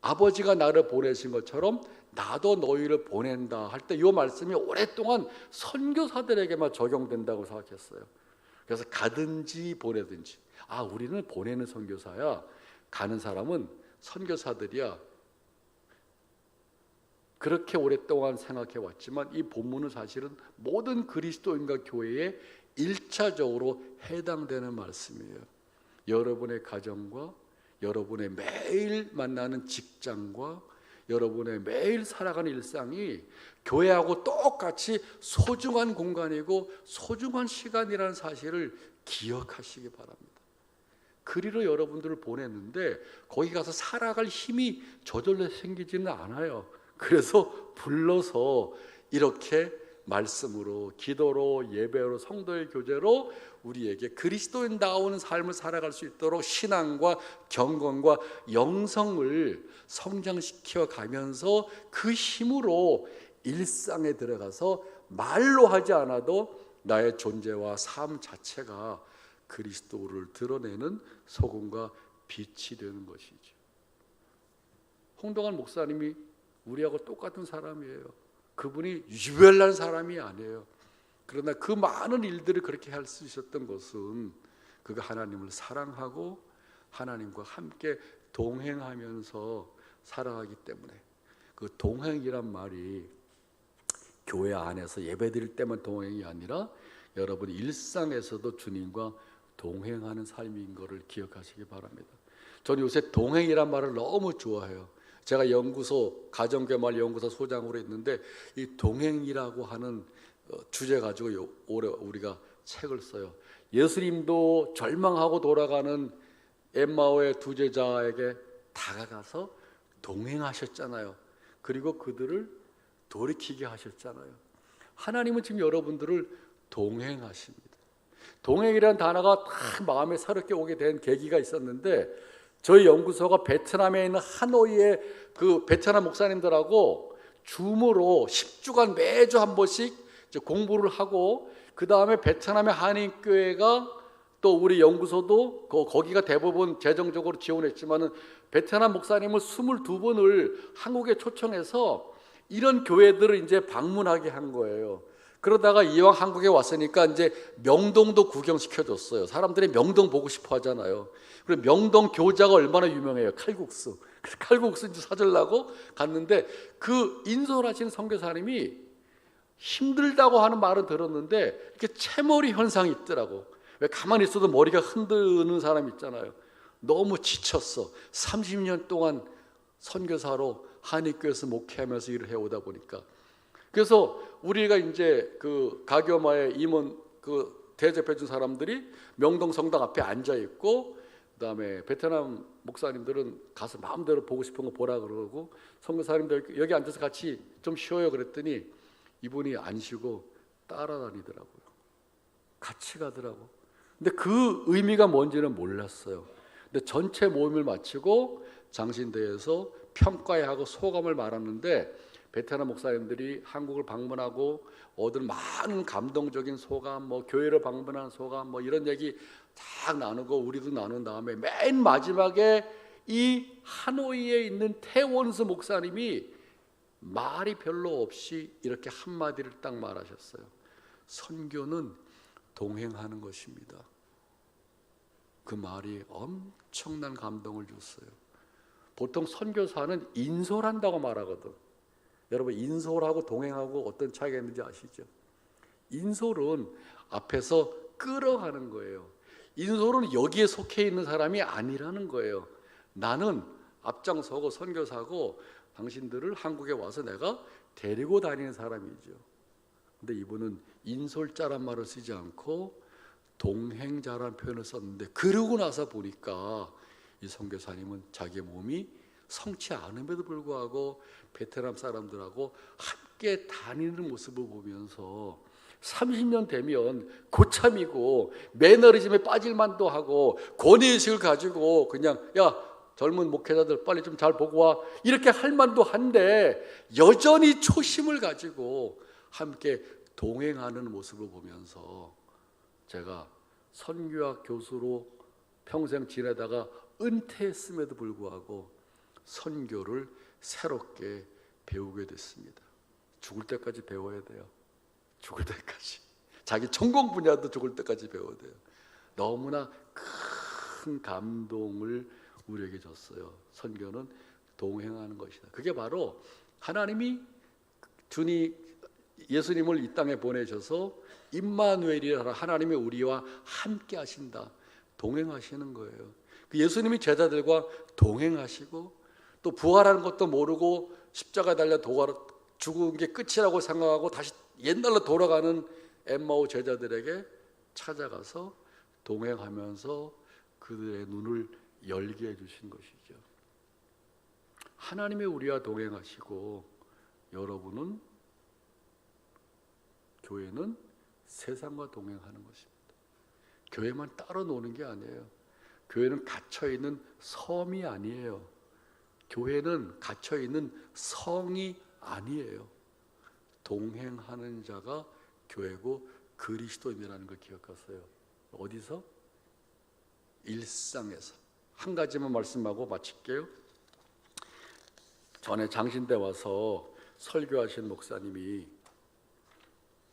아버지가 나를 보내신 것처럼 나도 너희를 보낸다 할 때 이 말씀이 오랫동안 선교사들에게만 적용된다고 생각했어요. 그래서 가든지 보내든지, 우리는 보내는 선교사야, 가는 사람은 선교사들이야, 그렇게 오랫동안 생각해 왔지만 이 본문은 사실은 모든 그리스도인과 교회에 1차적으로 해당되는 말씀이에요. 여러분의 가정과 여러분의 매일 만나는 직장과 여러분의 매일 살아가는 일상이 교회하고 똑같이 소중한 공간이고 소중한 시간이라는 사실을 기억하시기 바랍니다. 그리로 여러분들을 보냈는데 거기 가서 살아갈 힘이 저절로 생기지는 않아요. 그래서 불러서 이렇게 말씀으로, 기도로, 예배로, 성도의 교제로 우리에게 그리스도인다운 삶을 살아갈 수 있도록 신앙과 경건과 영성을 성장시켜 가면서 그 힘으로 일상에 들어가서 말로 하지 않아도 나의 존재와 삶 자체가 그리스도를 드러내는 소금과 빛이 되는 것이죠. 홍동환 목사님이 우리하고 똑같은 사람이에요. 그분이 유별난 사람이 아니에요. 그러나 그 많은 일들을 그렇게 할 수 있었던 것은 그가 하나님을 사랑하고 하나님과 함께 동행하면서 살아가기 때문에, 그 동행이란 말이 교회 안에서 예배드릴 때만 동행이 아니라 여러분 일상에서도 주님과 동행하는 삶인 것을 기억하시기 바랍니다. 저는 요새 동행이란 말을 너무 좋아해요. 제가 연구소, 가정교말 연구소 소장으로 있는데 이 동행이라고 하는 주제 가지고 올해 우리가 책을 써요. 예수님도 절망하고 돌아가는 엠마오의 두 제자에게 다가가서 동행하셨잖아요. 그리고 그들을 돌이키게 하셨잖아요. 하나님은 지금 여러분들을 동행하십니다. 동행이라는 단어가 딱 마음에 새롭게 오게 된 계기가 있었는데, 저희 연구소가 베트남에 있는 하노이의 그 베트남 목사님들하고 줌으로 10주간 매주 한 번씩 이제 공부를 하고, 그 다음에 베트남의 한인교회가 또 우리 연구소도 거기가 대부분 재정적으로 지원했지만은 베트남 목사님을 22분을 한국에 초청해서 이런 교회들을 이제 방문하게 한 거예요. 그러다가 이왕 한국에 왔으니까 이제 명동도 구경시켜줬어요. 사람들이 명동 보고 싶어 하잖아요. 그리고 명동 교자가 얼마나 유명해요. 칼국수. 그래서 칼국수 이제 사주려고 갔는데, 그 인솔하시는 선교사님이 힘들다고 하는 말은 들었는데 이렇게 채머리 현상이 있더라고. 왜 가만히 있어도 머리가 흔드는 사람 있잖아요. 너무 지쳤어. 30년 동안 선교사로 한인교회에서 목회하면서 일을 해오다 보니까. 그래서 우리가 이제 그 가교마의 임원 그 대접해 준 사람들이 명동 성당 앞에 앉아 있고, 그다음에 베트남 목사님들은 가서 마음대로 보고 싶은 거 보라 그러고, 선교사님들 여기 앉아서 같이 좀 쉬어요 그랬더니 이분이 안 쉬고 따라다니더라고요. 같이 가더라고. 근데 그 의미가 뭔지는 몰랐어요. 근데 전체 모임을 마치고 장신대에서 평가회하고 소감을 말하는데, 베트남 목사님들이 한국을 방문하고 얻은 많은 감동적인 소감, 뭐 교회를 방문한 소감, 뭐 이런 얘기 딱 나누고 우리도 나눈 다음에 맨 마지막에 이 하노이에 있는 태원수 목사님이 말이 별로 없이 이렇게 한마디를 딱 말하셨어요. 선교는 동행하는 것입니다. 그 말이 엄청난 감동을 줬어요. 보통 선교사는 인솔한다고 말하거든. 여러분, 인솔하고 동행하고 어떤 차이가 있는지 아시죠? 인솔은 앞에서 끌어가는 거예요. 인솔은 여기에 속해 있는 사람이 아니라는 거예요. 나는 앞장서고 선교사고 당신들을 한국에 와서 내가 데리고 다니는 사람이죠. 근데 이분은 인솔자란 말을 쓰지 않고 동행자라는 표현을 썼는데, 그러고 나서 보니까 이 선교사님은 자기 몸이 성치 않음에도 불구하고 베트남 사람들하고 함께 다니는 모습을 보면서 30년 되면 고참이고 매너리즘에 빠질 만도 하고 권위의식을 가지고 그냥 야 젊은 목회자들 빨리 좀 잘 보고 와 이렇게 할 만도 한데, 여전히 초심을 가지고 함께 동행하는 모습을 보면서 제가 선교학 교수로 평생 지내다가 은퇴했음에도 불구하고 선교를 새롭게 배우게 됐습니다. 죽을 때까지 배워야 돼요. 죽을 때까지. 자기 전공 분야도 죽을 때까지 배워야 돼요. 너무나 큰 감동을 우리에게 줬어요. 선교는 동행하는 것이다. 그게 바로 하나님이 예수님을 이 땅에 보내셔서 임마누엘이라 하나님이 우리와 함께 하신다. 동행하시는 거예요. 예수님이 제자들과 동행하시고 또 부활하는 것도 모르고 십자가에 달려 죽은 게 끝이라고 생각하고 다시 옛날로 돌아가는 엠마오 제자들에게 찾아가서 동행하면서 그들의 눈을 열게 해주신 것이죠. 하나님이 우리와 동행하시고, 여러분은 교회는 세상과 동행하는 것입니다. 교회만 따로 노는 게 아니에요. 교회는 갇혀있는 섬이 아니에요. 교회는 갇혀있는 성이 아니에요. 동행하는 자가 교회고 그리스도인이라는 걸 기억하세요. 어디서? 일상에서. 한 가지만 말씀하고 마칠게요. 전에 장신대 와서 설교하신 목사님이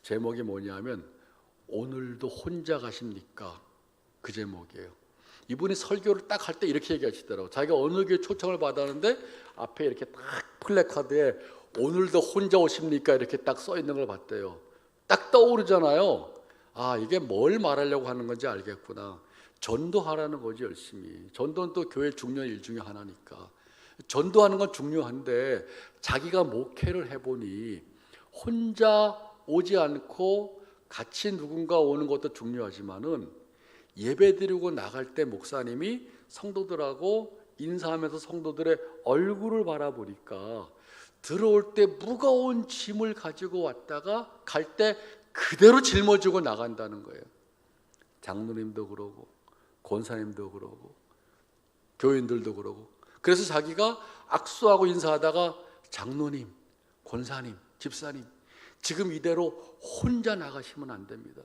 제목이 뭐냐면 오늘도 혼자 가십니까? 그 제목이에요. 이분이 설교를 딱 할 때 이렇게 얘기하시더라고요. 자기가 어느 교회 초청을 받았는데 앞에 이렇게 딱 플래카드에 오늘도 혼자 오십니까? 이렇게 딱 써 있는 걸 봤대요. 딱 떠오르잖아요. 아, 이게 뭘 말하려고 하는 건지 알겠구나. 전도하라는 거지, 열심히. 전도는 또 교회 중요한 일 중에 하나니까. 전도하는 건 중요한데 자기가 목회를 해보니 혼자 오지 않고 같이 누군가 오는 것도 중요하지만은 예배 드리고 나갈 때 목사님이 성도들하고 인사하면서 성도들의 얼굴을 바라보니까 들어올 때 무거운 짐을 가지고 왔다가 갈 때 그대로 짊어지고 나간다는 거예요. 장로님도 그러고 권사님도 그러고 교인들도 그러고. 그래서 자기가 악수하고 인사하다가 장로님, 권사님, 집사님, 지금 이대로 혼자 나가시면 안 됩니다.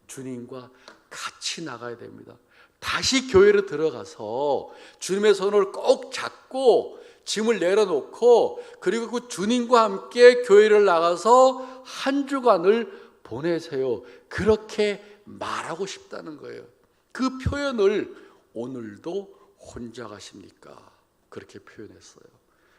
주님과 같이 나가야 됩니다. 다시 교회로 들어가서 주님의 손을 꼭 잡고 짐을 내려놓고 그리고 그 주님과 함께 교회를 나가서 한 주간을 보내세요. 그렇게 말하고 싶다는 거예요. 그 표현을 오늘도 혼자 가십니까? 그렇게 표현했어요.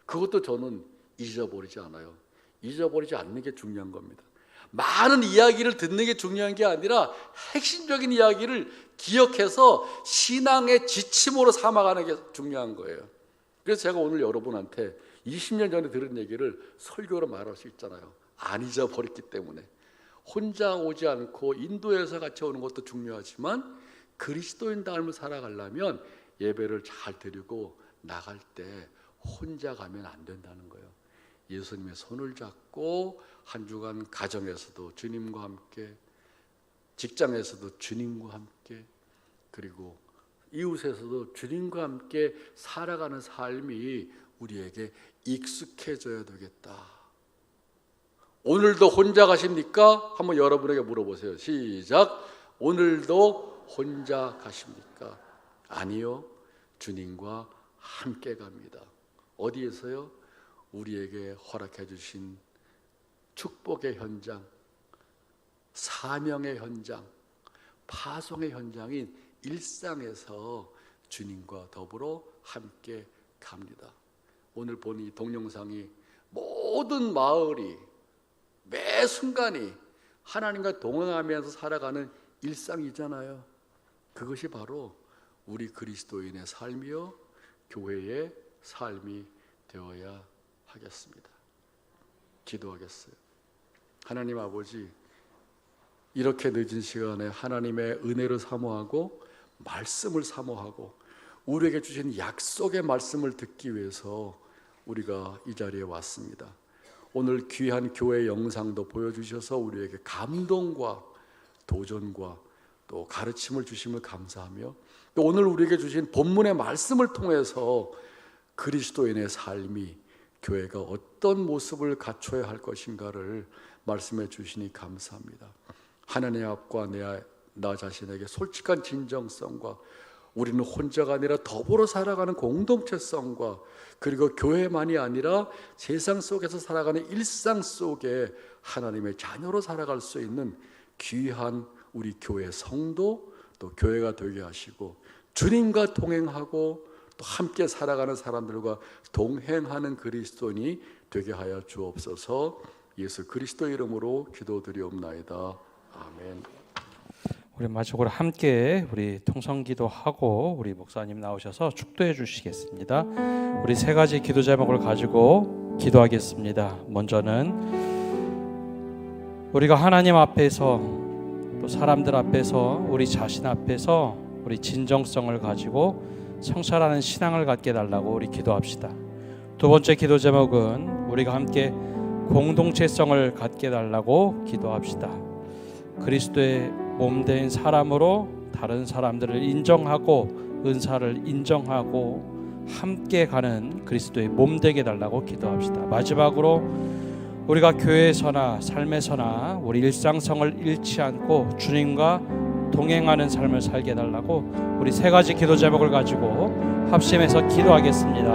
그것도 저는 잊어버리지 않아요. 잊어버리지 않는 게 중요한 겁니다. 많은 이야기를 듣는 게 중요한 게 아니라 핵심적인 이야기를 기억해서 신앙의 지침으로 삼아가는 게 중요한 거예요. 그래서 제가 오늘 여러분한테 20년 전에 들은 얘기를 설교로 말할 수 있잖아요. 안 잊어버렸기 때문에. 혼자 오지 않고 인도에서 같이 오는 것도 중요하지만 그리스도인 닮을 살아가려면 예배를 잘 드리고 나갈 때 혼자 가면 안 된다는 거예요. 예수님의 손을 잡고 한 주간 가정에서도 주님과 함께, 직장에서도 주님과 함께, 그리고 이웃에서도 주님과 함께 살아가는 삶이 우리에게 익숙해져야 되겠다. 오늘도 혼자 가십니까? 한번 여러분에게 물어보세요. 시작. 오늘도 혼자 가십니까? 아니요. 주님과 함께 갑니다. 어디에서요? 우리에게 허락해 주신 축복의 현장, 사명의 현장, 파송의 현장인 일상에서 주님과 더불어 함께 갑니다. 오늘 본 이 동영상이 모든 마을이 매 순간이 하나님과 동행하면서 살아가는 일상이잖아요. 그것이 바로 우리 그리스도인의 삶이요 교회의 삶이 되어야 하겠습니다. 기도하겠어요. 하나님 아버지, 이렇게 늦은 시간에 하나님의 은혜를 사모하고 말씀을 사모하고 우리에게 주신 약속의 말씀을 듣기 위해서 우리가 이 자리에 왔습니다. 오늘 귀한 교회 영상도 보여주셔서 우리에게 감동과 도전과 또 가르침을 주심을 감사하며, 또 오늘 우리에게 주신 본문의 말씀을 통해서 그리스도인의 삶이, 교회가 어떤 모습을 갖춰야 할 것인가를 말씀해 주시니 감사합니다. 하나님 앞과 나 자신에게 솔직한 진정성과 우리는 혼자가 아니라 더불어 살아가는 공동체성과, 그리고 교회만이 아니라 세상 속에서 살아가는 일상 속에 하나님의 자녀로 살아갈 수 있는 귀한 우리 교회 성도, 또 교회가 되게 하시고 주님과 동행하고 또 함께 살아가는 사람들과 동행하는 그리스도인이 되게 하여 주옵소서. 예수 그리스도 이름으로 기도드리옵나이다. 아멘. 우리 마지막으로 함께 우리 통성기도하고 우리 목사님 나오셔서 축도해 주시겠습니다. 우리 세 가지 기도 제목을 가지고 기도하겠습니다. 먼저는 우리가 하나님 앞에서 또 사람들 앞에서 우리 자신 앞에서 우리 진정성을 가지고 성찰하는 신앙을 갖게 해달라고 우리 기도합시다. 두 번째 기도 제목은 우리가 함께 공동체성을 갖게 해달라고 기도합시다. 그리스도의 몸된 사람으로 다른 사람들을 인정하고 은사를 인정하고 함께 가는 그리스도의 몸 되게 해달라고 기도합시다. 마지막으로 우리가 교회에서나 삶에서나 우리 일상성을 잃지 않고 주님과 동행하는 삶을 살게 해달라고 우리 세 가지 기도 제목을 가지고 합심해서 기도하겠습니다.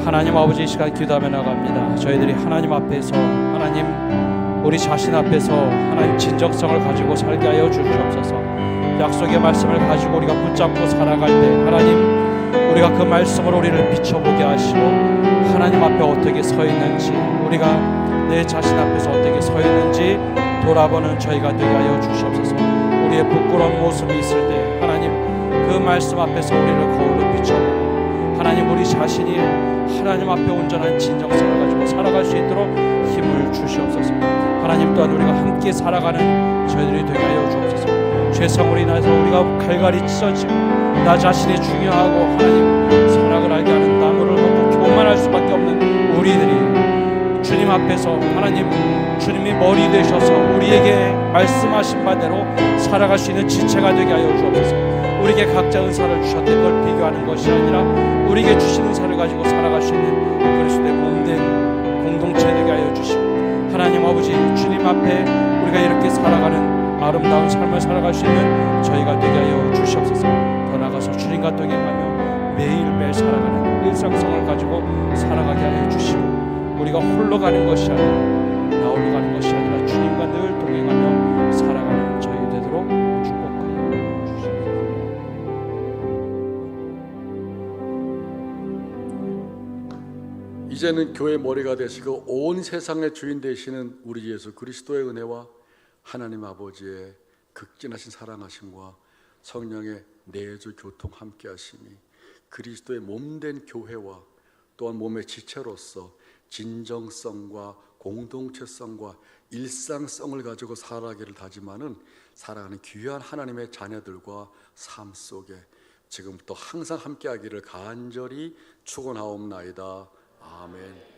하나님 아버지, 이 시간 기도하며 나갑니다. 저희들이 하나님 앞에서, 하나님 우리 자신 앞에서 하나님 진정성을 가지고 살게 하여 주시옵소서. 약속의 말씀을 가지고 우리가 붙잡고 살아갈 때 하나님, 우리가 그 말씀으로 우리를 비춰보게 하시고 하나님 앞에 어떻게 서 있는지, 우리가 내 자신 앞에서 어떻게 서 있는지 돌아보는 저희가 되게 하여 주시옵소서. 우리의 부끄러운 모습이 있을 때 하나님 그 말씀 앞에서 우리를 거울로 비춰보고 하나님 우리 자신이 하나님 앞에 온전한 진정성을 가지고 살아갈 수 있도록 힘을 주시옵소서. 하나님 또한 우리가 함께 살아가는 저희들이 되게 하여 주옵소서. 죄성으로 인해서 우리가 갈갈이 찢어지고 나 자신이 중요하고 하나님 선악을 알게 하는 나무를 먹고 교만할 수밖에 없는 우리들이 주님 앞에서 하나님 주님이 머리 되셔서 우리에게 말씀하신 바대로 살아갈 수 있는 지체가 되게 하여 주옵소서. 우리에게 각자 은사를 주셨는데 그걸 비교하는 것이 아니라 우리에게 주신 은사를 가지고 살아갈 수 있는 그리스도의 몸된 공동체 되게 하여 주시고, 하나님 아버지 주님 앞에 우리가 이렇게 살아가는 아름다운 삶을 살아갈 수 있는 저희가 되게 하여 주시옵소서. 더 나아가서 주님과 동행하며 매일매일 살아가는 일상성을 가지고 살아가게 하여 주시고, 우리가 홀로 가는 것이 아니라 나 홀로 가는 것이 아니라 주님과 늘 동행하며 살아가는 저희 되도록 축복하여 주시옵소서. 이제는 교회 머리가 되시고 온 세상의 주인 되시는 우리 예수 그리스도의 은혜와 하나님 아버지의 극진하신 사랑하심과 성령의 내주 교통 함께 하심이 그리스도의 몸된 교회와 또한 몸의 지체로서 진정성과 공동체성과 일상성을 가지고 살아가기를 다짐하는 사랑하는 귀한 하나님의 자녀들과 삶 속에 지금부터 항상 함께 하기를 간절히 축원하옵나이다. 아멘.